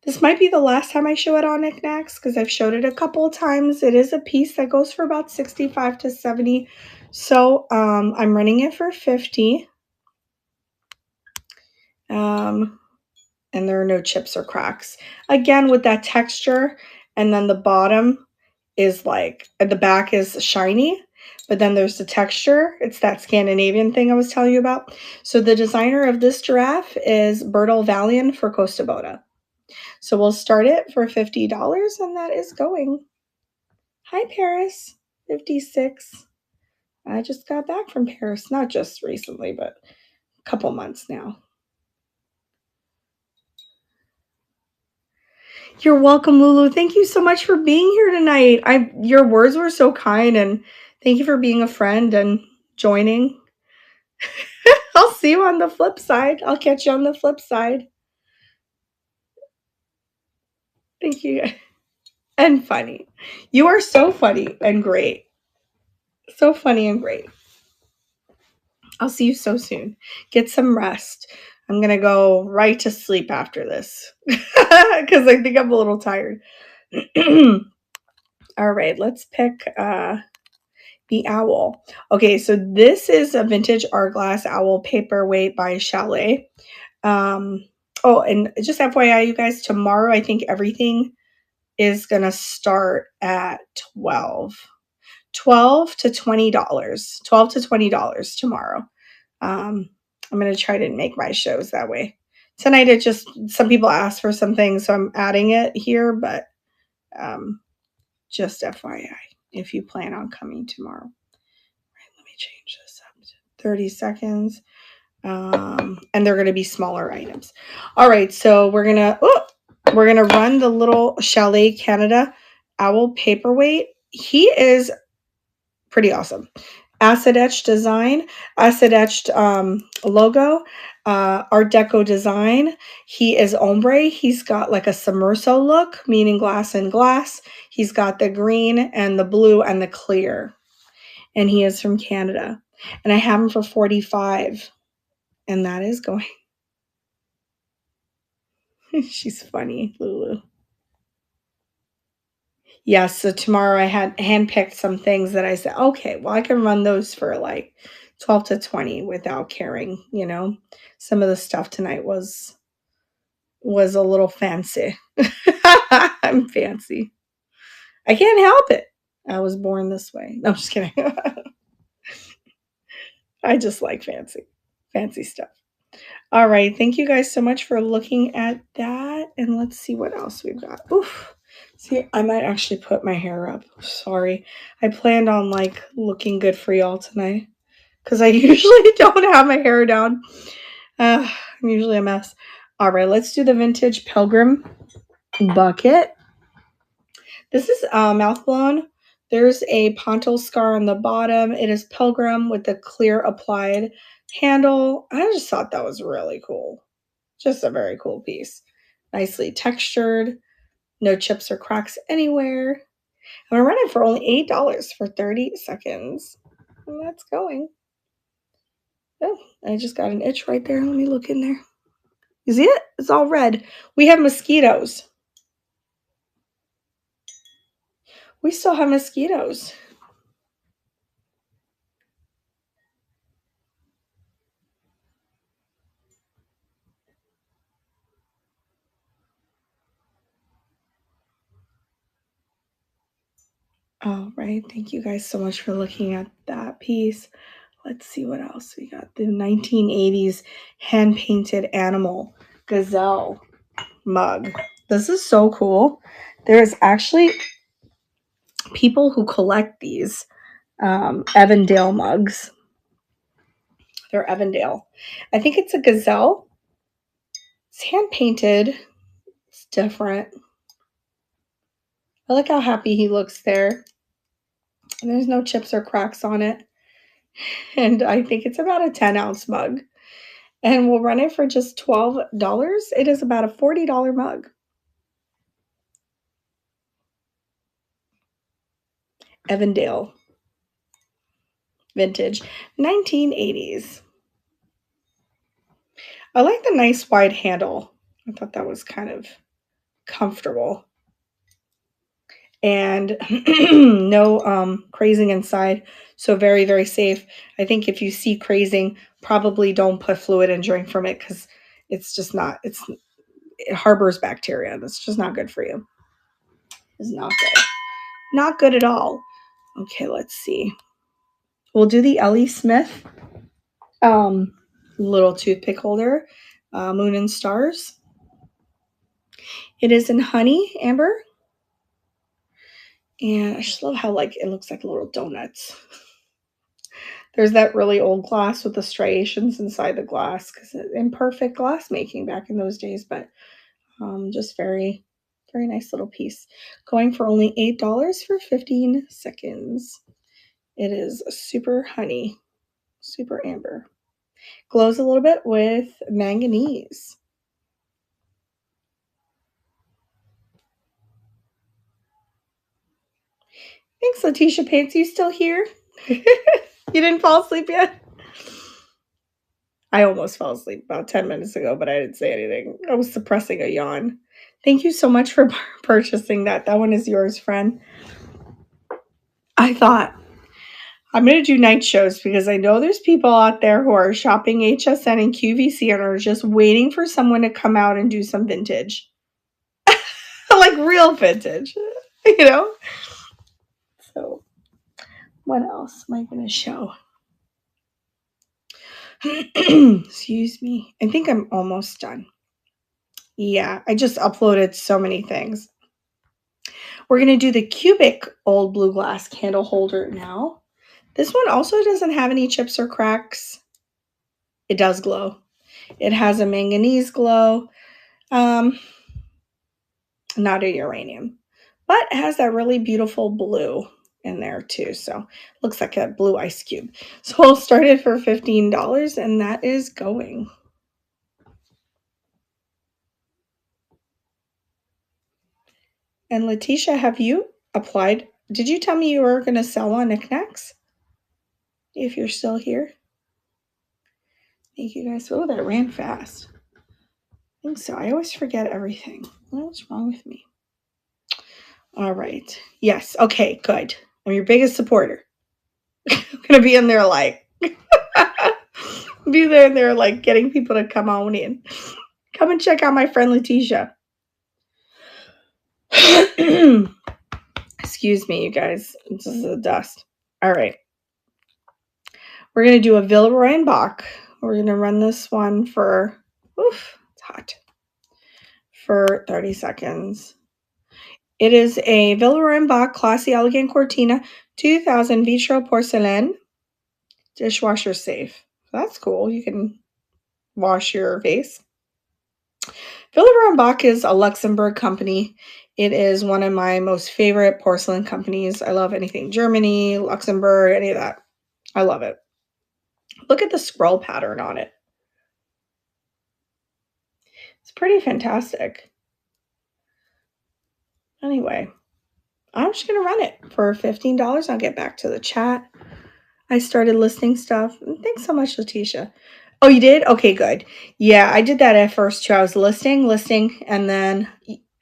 This might be the last time I show it on Knickknacks because I've showed it a couple of times. It is a piece that goes for about 65 to 70. So I'm running it for 50. And there are no chips or cracks. Again, with that texture, and then the bottom is like, the back is shiny, but then there's the texture. It's that Scandinavian thing I was telling you about. So the designer of this giraffe is Bertil Valian for Costa Boda. So we'll start it for $50, and that is going. Hi, Paris. 56. I just got back from Paris. Not just recently, but a couple months now. You're welcome, Lulu. Thank you so much for being here tonight. Your words were so kind, and thank you for being a friend and joining. I'll see you on the flip side. I'll catch you on the flip side. Thank you. And funny. You are so funny and great. So funny and great. I'll see you so soon. Get some rest. I'm going to go right to sleep after this because I think I'm a little tired. All right, let's pick the owl. Okay, so this is a vintage Hourglass owl paperweight by Chalet. Oh, and just FYI, you guys, tomorrow I think everything is going to start at $12 to $20. $12 to $20 tomorrow. I'm going to try to make my shows that way. Tonight, it just, some people asked for some things, so I'm adding it here, but just FYI, if you plan on coming tomorrow. Right, let me change this up to 30 seconds. And they're going to be smaller items. All right, so we're going to run the little Chalet Canada owl paperweight. He is pretty awesome. Acid etched design, acid etched logo, Art Deco design. He is ombre. He's got like a submerso look, meaning glass and glass. He's got the green and the blue and the clear. And he is from Canada. And I have him for $45. And that is going. She's funny, Lulu. Yeah, so tomorrow I had handpicked some things that I said, okay, well, I can run those for like 12 to 20 without caring, you know. Some of the stuff tonight was a little fancy. I'm fancy. I can't help it. I was born this way. No, I'm just kidding. I just like fancy stuff. All right. Thank you guys so much for looking at that. And let's see what else we've got. Oof. See, I might actually put my hair up. Sorry. I planned on like looking good for y'all tonight because I usually don't have my hair down. I'm usually a mess. All right. Let's do the vintage Pilgrim bucket. This is mouth blown. There's a pontil scar on the bottom. It is Pilgrim with the clear applied handle. I just thought that was really cool. Just a very cool piece. Nicely textured. No chips or cracks anywhere. I'm going to run it for only $8 for 30 seconds. And that's going. Oh, I just got an itch right there. Let me look in there. You see it? It's all red. We have mosquitoes. We still have mosquitoes. All right. Thank you guys so much for looking at that piece. Let's see what else we got. The 1980s hand-painted animal gazelle. mug. This is so cool. There's actually people who collect these Evandale mugs. They're Evandale. I think it's a gazelle. It's hand painted. It's different. I like how happy he looks there. And there's no chips or cracks on it. And I think it's about a 10-ounce mug. And we'll run it for just $12. It is about a $40 mug. Evandale. Vintage. 1980s. I like the nice wide handle. I thought that was kind of comfortable. And no crazing inside. So very, very safe. I think if you see crazing, probably don't put fluid and drink from it because it's just not, it harbors bacteria. That's just not good for you. It's not good. Not good at all. Okay, let's see. We'll do the Ellie Smith little toothpick holder, Moon and Stars. It is in honey, amber. And I just love how like it looks like little donuts. There's that really old glass with the striations inside the glass because imperfect glass making back in those days, but just very, very nice little piece. Going for only $8 for 15 seconds. It is super honey, super amber. Glows a little bit with manganese. Thanks, Letitia Pants. You still here? You didn't fall asleep yet? I almost fell asleep about 10 minutes ago, but I didn't say anything. I was suppressing a yawn. Thank you so much for purchasing that. That one is yours, friend. I thought I'm going to do night shows because I know there's people out there who are shopping HSN and QVC and are just waiting for someone to come out and do some vintage. Like real vintage, you know? So, what else am I going to show? Excuse me. I think I'm almost done. Yeah, I just uploaded so many things. We're going to do the cubic old blue glass candle holder now. This one also doesn't have any chips or cracks. It does glow. It has a manganese glow, not a uranium, but it has that really beautiful blue in there too. So looks like a blue ice cube. So we'll start it for $15 and that is going. And Letitia, have you applied? Did you tell me you were going to sell on knickknacks? If you're still here. Thank you guys. Oh, that ran fast. I think so. I always forget everything. What's wrong with me? All right. Yes. Okay, good. I'm your biggest supporter. I'm going to be in there like, getting people to come on in. Come and check out my friend Letitia. Excuse me, you guys. This is the dust. All right. We're going to do a Villeroy and Bach. We're going to run this one for, it's hot, for 30 seconds. It is a Villeroy and Bach Classy Elegant Cortina 2000 Vitro Porcelain. Dishwasher safe. That's cool. You can wash your vase. Villeroy and Bach is a Luxembourg company. It is one of my most favorite porcelain companies. I love anything Germany, Luxembourg, any of that. I love it. Look at the scroll pattern on it. It's pretty fantastic. Anyway, I'm just going to run it for $15. I'll get back to the chat. I started listing stuff. Thanks so much, Letitia. Oh, you did? Okay, good. Yeah, I did that at first too. I was listing, and then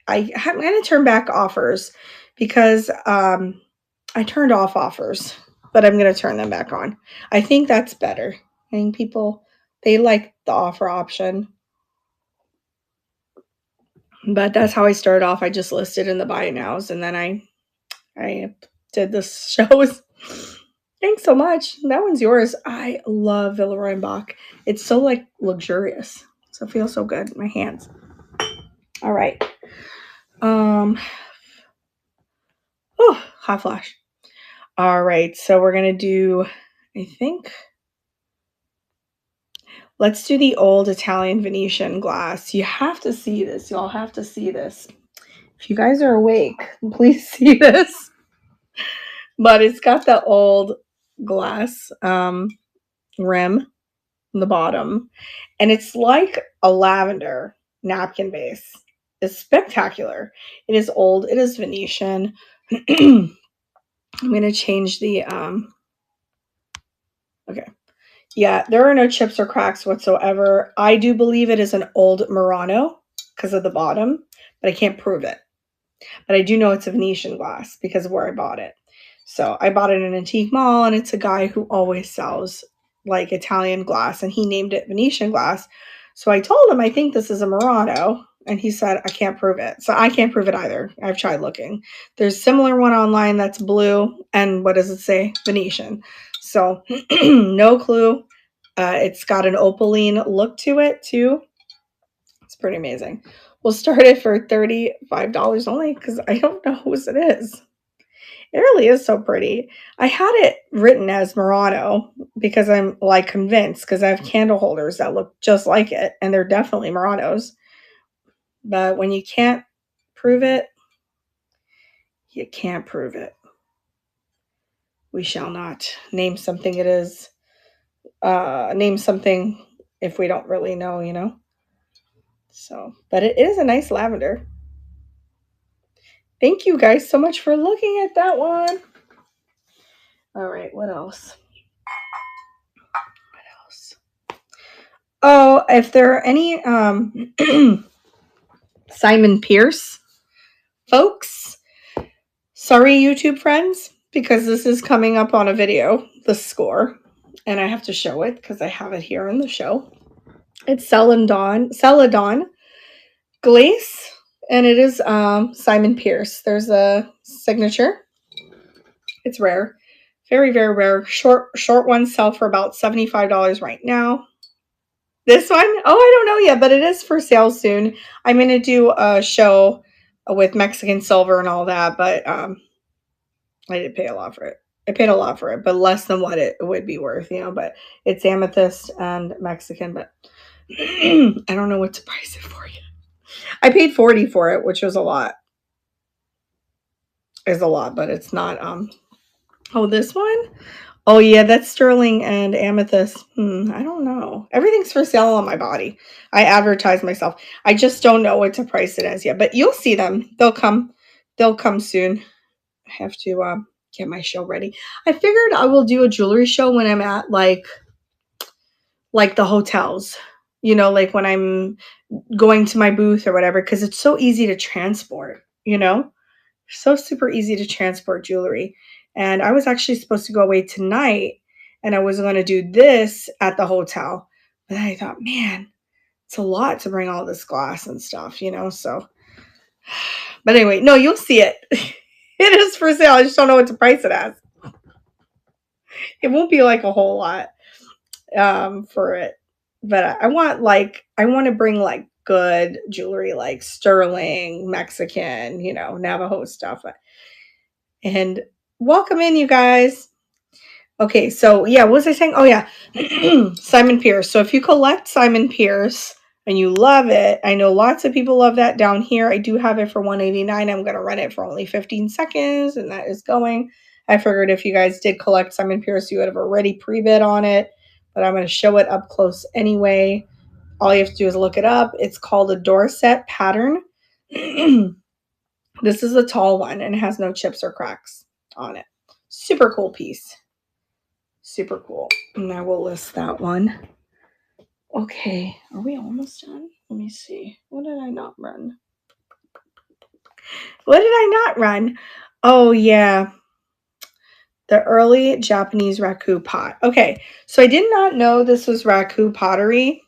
I'm going to turn back offers because I turned off offers, but I'm going to turn them back on. I think that's better. I think people, they like the offer option. But that's how I started off. I just listed in the buy nows, and then I did the shows. Thanks so much. That one's yours. I love Villeroy and Bach. It's so like luxurious. So it feels so good in my hands. All right. Hot flash. All right, so we're gonna do, I think, let's do the old Italian Venetian glass. You have to see this. Y'all have to see this. If you guys are awake, please see this. But it's got the old glass rim on the bottom, and it's like a lavender napkin base. It's spectacular. It is old. It is Venetian. I'm going to change the okay. Yeah, there are no chips or cracks whatsoever. I do believe it is an old Murano because of the bottom, but I can't prove it. But I do know it's a Venetian glass because of where I bought it. So I bought it in an antique mall, and it's a guy who always sells like Italian glass, and he named it Venetian glass. So I told him I think this is a Murano, and he said I can't prove it. So I can't prove it either. I've tried looking. There's a similar one online that's blue, and what does it say? Venetian. So no clue. It's got an opaline look to it too. It's pretty amazing. We'll start it for $35 only because I don't know whose it is. It really is so pretty. I had it written as Murano because I'm like convinced because I have candle holders that look just like it and they're definitely Muranos. But when you can't prove it, you can't prove it. We shall not name something it is. Name something if we don't really know, you know? So, but it is a nice lavender. Thank you guys so much for looking at that one. All right, what else? What else? Oh, if there are any Simon Pierce folks, sorry YouTube friends, because this is coming up on a video, the score, and I have to show it because I have it here in the show. It's Celadon Glace, and it is Simon Pierce. There's a signature. It's rare. Very, very rare. Short ones sell for about $75 right now. This one? Oh, I don't know yet, but it is for sale soon. I'm going to do a show with Mexican silver and all that, but I did pay a lot for it. I paid a lot for it, but less than what it would be worth, you know, but it's amethyst and Mexican, but I don't know what to price it for you. I paid $40 for it, which was a lot. Is a lot, but it's not oh, this one? Oh yeah, that's sterling and amethyst. I don't know. Everything's for sale on my body. I advertise myself. I just don't know what to price it as yet, but you'll see them. They'll come. They'll come soon. I have to get my show ready. I figured I will do a jewelry show when I'm at like the hotels. You know, like when I'm going to my booth or whatever, because it's so easy to transport, you know? So super easy to transport jewelry. And I was actually supposed to go away tonight and I was going to do this at the hotel. But then I thought, man, it's a lot to bring all this glass and stuff, you know? So, but anyway, no, you'll see it. It is for sale. I just don't know what to price it as. It won't be like a whole lot for it. But I want to bring like good jewelry, like sterling, Mexican, you know, Navajo stuff. And welcome in, you guys. Okay, so yeah, what was I saying? Oh yeah, Simon Pierce. So if you collect Simon Pierce and you love it, I know lots of people love that down here. I do have it for $189. I'm going to run it for only 15 seconds, and that is going. I figured if you guys did collect Simon Pierce, you would have already pre-bid on it, but I'm going to show it up close anyway. All you have to do is look it up. It's called a Dorset pattern. This is a tall one and it has no chips or cracks on it. Super cool piece. Super cool. And I will list that one. Okay, are we almost done? Let me see. What did I not run? What did I not run? Oh, yeah. The early Japanese raku pot. Okay, so I did not know this was raku pottery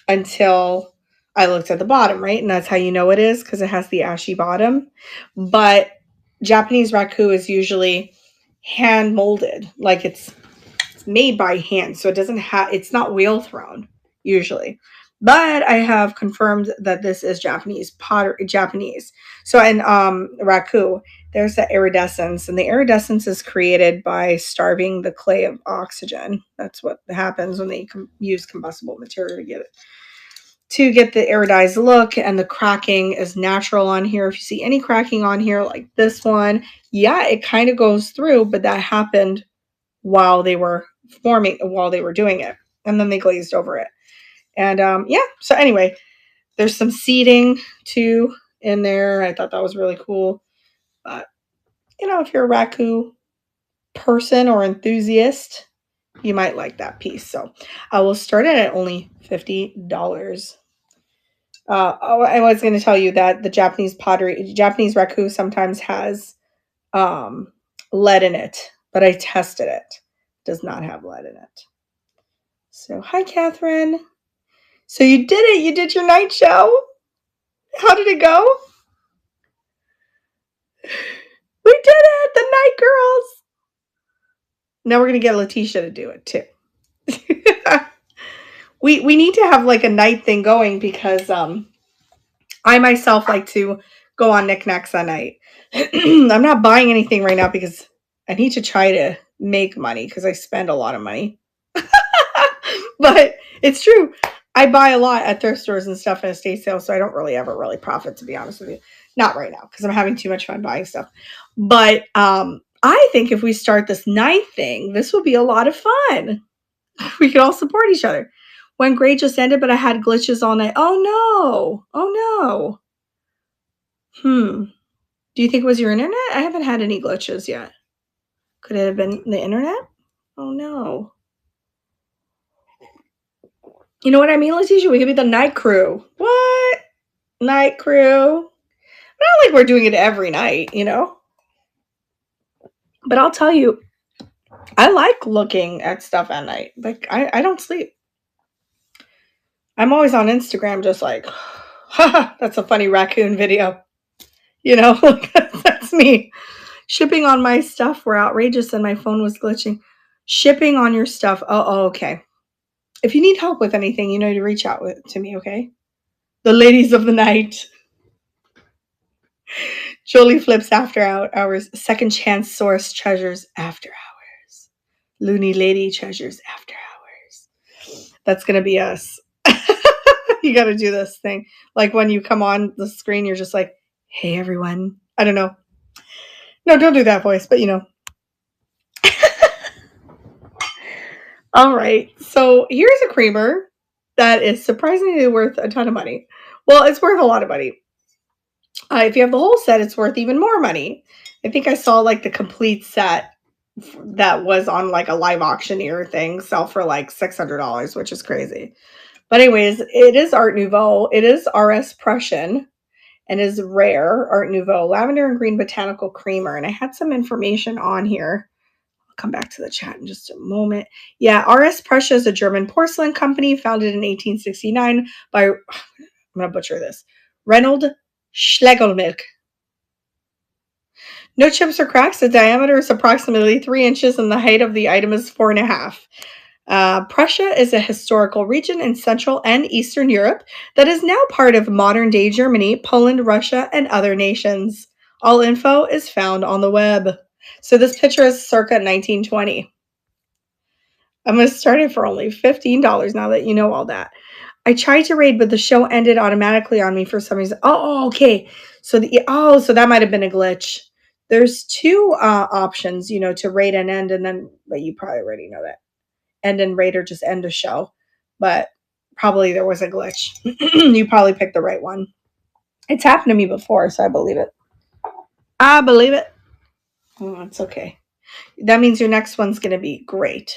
until I looked at the bottom, right? And that's how you know it is because it has the ashy bottom. But Japanese raku is usually hand molded, like it's made by hand, so it doesn't have, it's not wheel thrown usually. But I have confirmed that this is Japanese pottery, Japanese. So in raku, there's the iridescence, and the iridescence is created by starving the clay of oxygen. That's what happens when they use combustible material to get the iridized look, and the cracking is natural on here. If you see any cracking on here like this one, yeah, it kind of goes through, but that happened while they were while they were doing it, and then they glazed over it. And yeah, so anyway, there's some seating too in there. I thought that was really cool. But if you're a raku person or enthusiast, you might like that piece. So I will start it at only $50. I was going to tell you that the Japanese raku sometimes has um, lead in it, but I tested it. It does not have lead in it. So hi, Catherine. So you did it. You did your night show. How did it go? We did it, the night girls. Now we're gonna get Letitia to do it too. we need to have like a night thing going because I myself like to go on knickknacks at night. I'm not buying anything right now because I need to try to make money because I spend a lot of money. But it's true. I buy a lot at thrift stores and stuff and estate sales, so I don't really ever really profit, to be honest with you. Not right now because I'm having too much fun buying stuff. But I think if we start this night thing, this will be a lot of fun. We could all support each other. When grade just ended, but I had glitches all night. Oh no! Oh no! Do you think it was your internet? I haven't had any glitches yet. Could it have been the internet? Oh no! You know what I mean, Letitia? We could be the night crew. What? Night crew? Not like we're doing it every night, But I'll tell you, I like looking at stuff at night. Like, I don't sleep. I'm always on Instagram just like, haha, that's a funny raccoon video. That's me. Shipping on my stuff were outrageous and my phone was glitching. Shipping on your stuff. Oh, okay. If you need help with anything, to reach out to me, okay? The ladies of the night. Jolie flips after hours. Second chance source treasures after hours. Loony lady treasures after hours. That's going to be us. You got to do this thing. Like when you come on the screen, you're just like, hey, everyone. I don't know. No, don't do that voice, but All right. So here's a creamer that is surprisingly worth a ton of money. Well, it's worth a lot of money. If you have the whole set, it's worth even more money. I think I saw like the complete set that was on like a live auctioneer thing sell for like $600, which is crazy. But anyways, it is Art Nouveau. It is RS Prussian and is rare Art Nouveau lavender and green botanical creamer. And I had some information on here. I'll come back to the chat in just a moment. Yeah, RS Prussia is a German porcelain company founded in 1869 by, I'm going to butcher this, Reynold Schlegelmilch. No chips or cracks. The diameter is approximately 3 inches and the height of the item is 4.5. Prussia is a historical region in Central and Eastern Europe that is now part of modern-day Germany, Poland, Russia, and other nations. All info is found on the web. So this picture is circa 1920. I'm going to start it for only $15 now that you know all that. I tried to raid, but the show ended automatically on me for some reason. Oh, okay. So so that might have been a glitch. There's two options, to raid and end, but you probably already know that. End and raid or just end a show. But probably there was a glitch. You probably picked the right one. It's happened to me before, so I believe it. I believe it. Oh, it's okay. That means your next one's going to be great.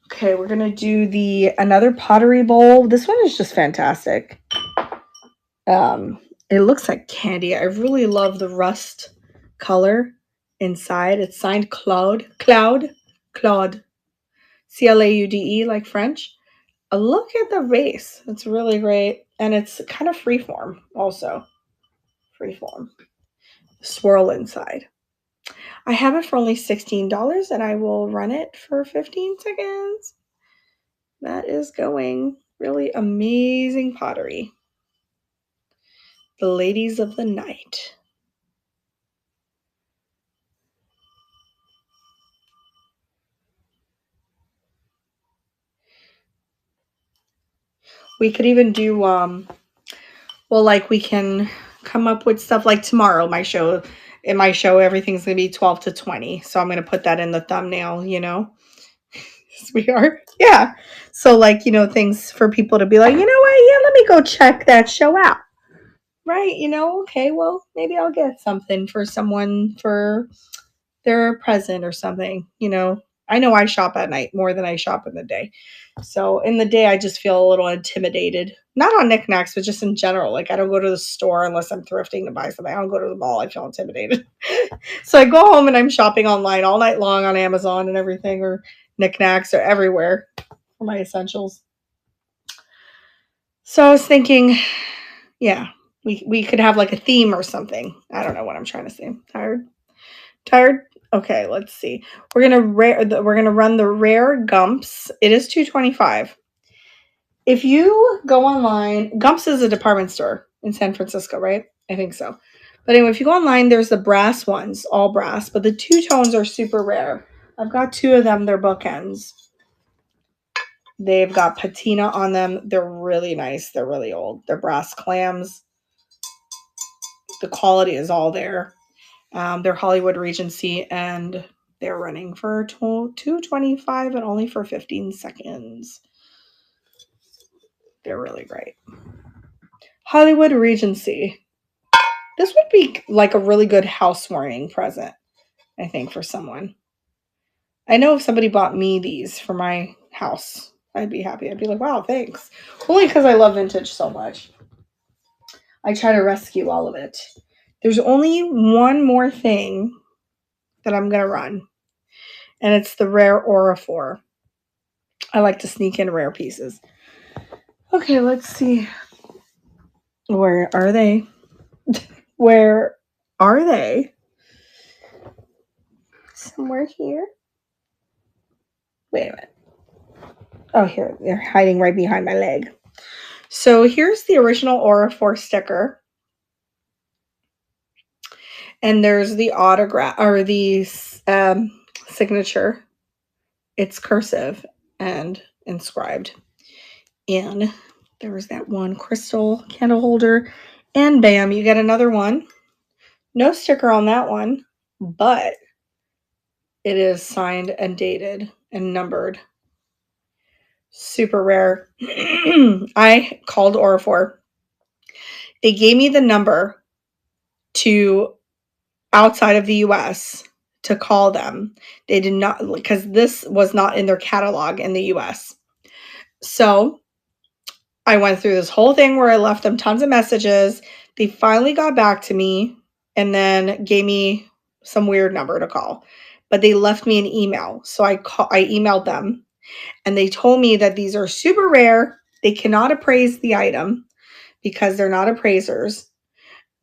Okay, we're gonna do another pottery bowl. This one is just fantastic. It looks like candy. I really love the rust color inside. It's signed Claude, Claude, Claude, like French. Look at the vase. It's really great, and it's kind of freeform. Also, freeform. Swirl inside. I have it for only $16, and I will run it for 15 seconds. That is going. Really amazing pottery. The ladies of the night. We could even do well, like we can come up with stuff like tomorrow. In my show, everything's gonna be 12 to 20. So I'm gonna put that in the thumbnail, sweetheart. Yeah. So like, things for people to be like, you know what? Yeah, let me go check that show out. Right. Okay, well, maybe I'll get something for someone for their present or something. I know I shop at night more than I shop in the day. So in the day, I just feel a little intimidated. Not on knickknacks, but just in general. Like I don't go to the store unless I'm thrifting to buy something. I don't go to the mall. I feel intimidated. So I go home and I'm shopping online all night long on Amazon and everything, or knickknacks or everywhere for my essentials. So I was thinking, yeah, we could have like a theme or something. I don't know what I'm trying to say. Tired? Okay, let's see. We're gonna run the rare Gumps. It is $2.25. If you go online, Gumps is a department store in San Francisco, right? I think so. But anyway, if you go online, there's the brass ones, all brass, but the two tones are super rare. I've got two of them. They're bookends. They've got patina on them. They're really nice. They're really old. They're brass clams. The quality is all there. They're Hollywood Regency, and they're running for $2.25 and only for 15 seconds. They're really great. Hollywood Regency. This would be like a really good housewarming present, I think, for someone. I know if somebody bought me these for my house, I'd be happy. I'd be like, wow, thanks. Only because I love vintage so much. I try to rescue all of it. There's only one more thing that I'm going to run, and it's the rare Aura 4. I like to sneak in rare pieces. Okay, let's see. Where are they? Where are they? Somewhere here. Wait a minute. Oh, here. They're hiding right behind my leg. So here's the original Aura 4 sticker. And there's the autograph or the signature. It's cursive and inscribed. And there was that one crystal candle holder. And bam, you get another one. No sticker on that one, but it is signed and dated and numbered. Super rare. I called Aura4. They gave me the number to outside of the US to call them. They did not, because this was not in their catalog in the US. So I went through this whole thing where I left them tons of messages. They finally got back to me and then gave me some weird number to call. But they left me an email. So I emailed them, and they told me that these are super rare. They cannot appraise the item because they're not appraisers,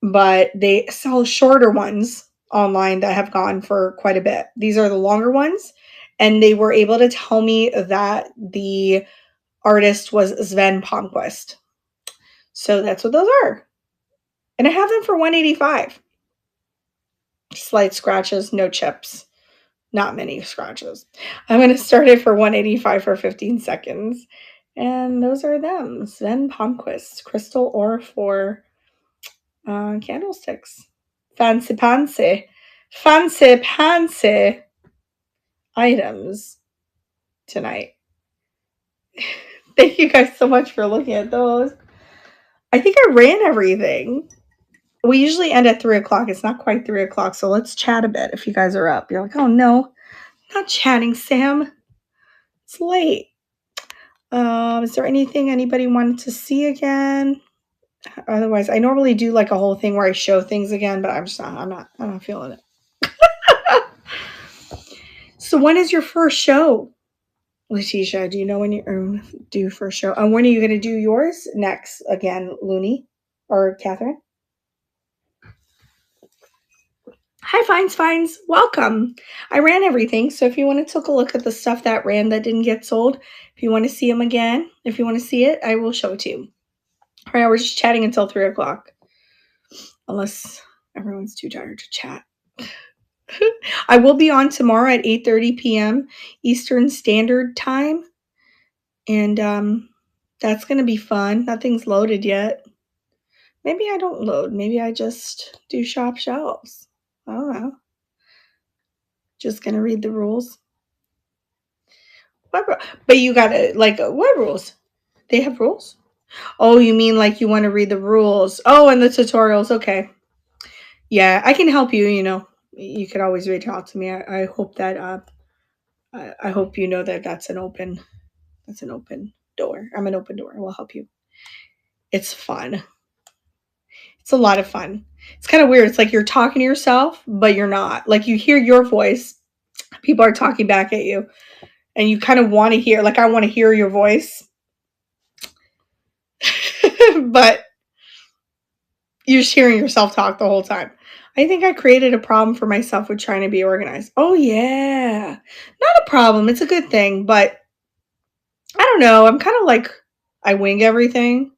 but they sell shorter ones online that have gone for quite a bit. These are the longer ones, and they were able to tell me that the artist was Sven Palmquist. So that's what those are. And I have them for $185. Slight scratches, no chips. Not many scratches. I'm going to start it for $185 for 15 seconds. And those are them. Sven Palmquist, Crystal Ore for candlesticks. Fancy pantsy. Fancy pantsy items tonight. Thank you guys so much for looking at those. I think I ran everything. We usually end at 3 o'clock. It's not quite 3 o'clock, so let's chat a bit if you guys are up. You're like, oh no, not chatting, Sam. It's late. Is there anything anybody wanted to see again? Otherwise, I normally do like a whole thing where I show things again, but I'm not feeling it. So when is your first show, Letitia? Do you know when you do first show? And when are you going to do yours next again, Looney or Catherine? Hi, Finds. Welcome. I ran everything, so if you want to take a look at the stuff that ran that didn't get sold, if you want to see them again, if you want to see it, I will show it to you. Right now, we're just chatting until 3 o'clock, unless everyone's too tired to chat. I will be on tomorrow at 8:30 p.m. Eastern Standard Time, and that's going to be fun. Nothing's loaded yet. Maybe I don't load. Maybe I just do shop shelves. I don't know. Just going to read the rules. But you gotta, like, what rules? They have rules? Oh, you mean like you want to read the rules? Oh, and the tutorials. Okay. Yeah, I can help you. You could always reach out to me. I hope that I hope you know that that's an open door. I'm an open door. I will help you. It's fun. It's a lot of fun. It's kind of weird. It's like you're talking to yourself, but you're not. Like you hear your voice. People are talking back at you, and you kind of want to hear. Like I want to hear your voice, but you're just hearing yourself talk the whole time. I think I created a problem for myself with trying to be organized. Oh, yeah. Not a problem. It's a good thing. But I don't know. I'm kind of like, I wing everything.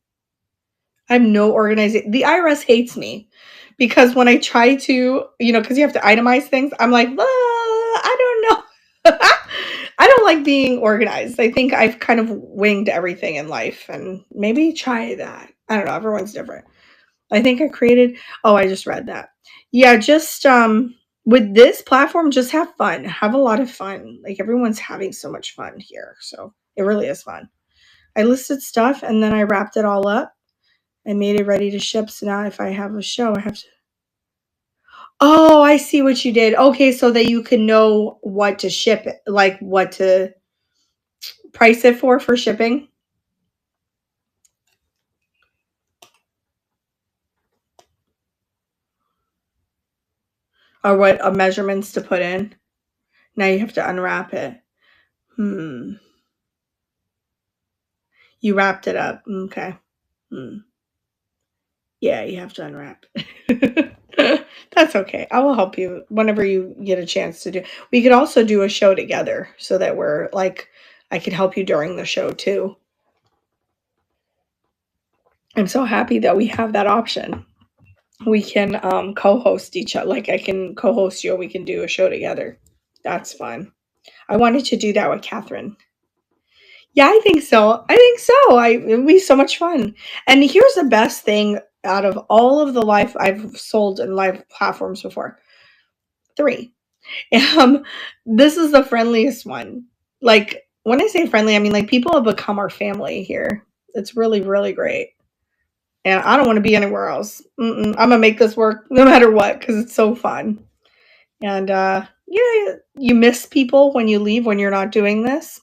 I'm no organizing. The IRS hates me because when I try to, because you have to itemize things, I'm like, I don't know. I don't like being organized. I think I've kind of winged everything in life and maybe try that. I don't know. Everyone's different. I think I created I just read that. Yeah, just with this platform, just have fun. Have a lot of fun. Like everyone's having so much fun here. So it really is fun. I listed stuff and then I wrapped it all up. I made it ready to ship. So now if I have a show, I have to. Oh, I see what you did. Okay, so that you can know what to ship it, like what to price it for shipping. Or what measurements to put in. Now you have to unwrap it. You wrapped it up. Okay. Hmm. Yeah, you have to unwrap. That's okay. I will help you whenever you get a chance to do. We could also do a show together so that we're like I could help you during the show too. I'm so happy that we have that option. We can co-host each other. Like I can co-host you and we can do a show together. That's fun. I wanted to do that with Catherine. Yeah, I think so. It'd be so much fun. And here's the best thing out of all of the life I've sold in live platforms before. 3. Um, this is the friendliest one. Like when I say friendly, I mean like people have become our family here. It's really, really great. And I don't want to be anywhere else. I'm gonna make this work no matter what because it's so fun. And yeah, you miss people when you leave when you're not doing this.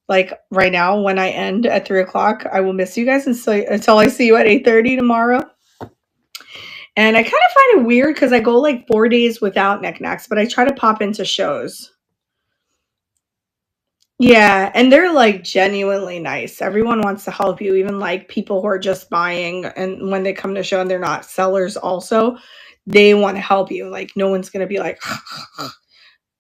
Like right now, when I end at 3 o'clock, I will miss you guys until I see you at 8:30 tomorrow. And I kind of find it weird because I go like 4 days without knickknacks, but I try to pop into shows. Yeah, and they're like genuinely nice. Everyone wants to help you, even like people who are just buying. And when they come to show and they're not sellers, also, they want to help you. Like, no one's going to be like,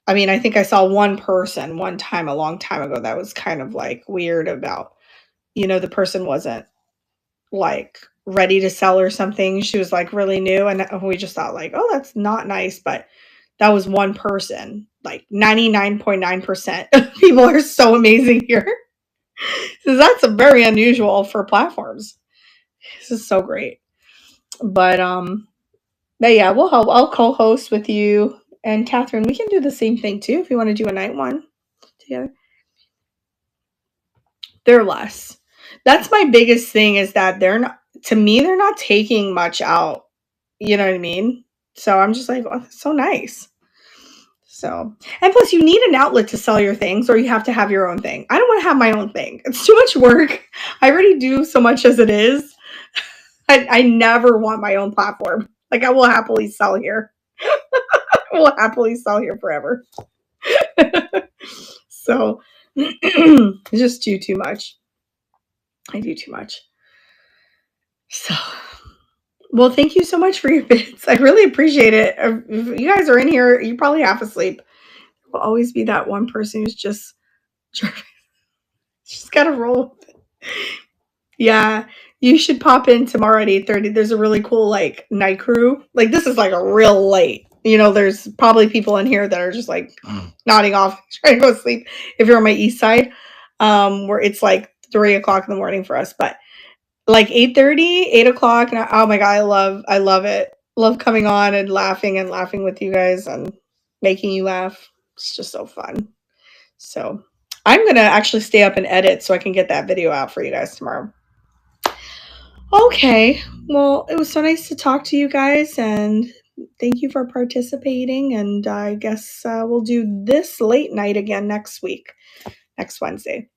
I mean, I think I saw one person one time a long time ago that was kind of like weird about, the person wasn't like ready to sell or something. She was like really new and we just thought like, "Oh, that's not nice." But that was one person. Like 99.9% of people are so amazing here. So that's very unusual for platforms. This is so great. But but yeah, we'll help. I'll co-host with you and Catherine. We can do the same thing too if you want to do a night one together. They're less. That's my biggest thing is that they're not to me, they're not taking much out. You know what I mean? So I'm just like, oh, that's so nice. So, and plus, you need an outlet to sell your things, or you have to have your own thing. I don't want to have my own thing. It's too much work. I already do so much as it is. I never want my own platform. Like, I will happily sell here. I will happily sell here forever. So, it's just too much. I do too much. So, Well, thank you so much for your bits. I really appreciate it. If you guys are in here, you're probably half asleep. Will always be that one person who's just she's got to roll. Yeah, you should pop in tomorrow at 8:30. There's a really cool like night crew. Like this is like a real late. There's probably people in here that are just like nodding off, trying to go to sleep. If you're on my east side, where it's like 3 o'clock in the morning for us, but like 8:30, 8 o'clock, and oh my god, I love it. Love coming on and laughing with you guys and making you laugh. It's just so fun. So I'm gonna actually stay up and edit so I can get that video out for you guys tomorrow. Okay, well, it was so nice to talk to you guys, and thank you for participating. And I guess we'll do this late night again next week, next Wednesday.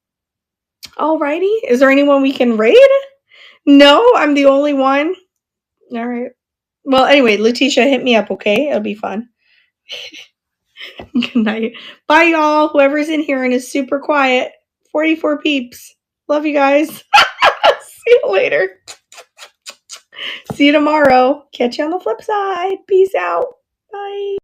Alrighty, is there anyone we can raid? No, I'm the only one. All right. Well, anyway, Letitia, hit me up, okay? It'll be fun. Good night. Bye, y'all. Whoever's in here and is super quiet. 44 peeps. Love you guys. See you later. See you tomorrow. Catch you on the flip side. Peace out. Bye.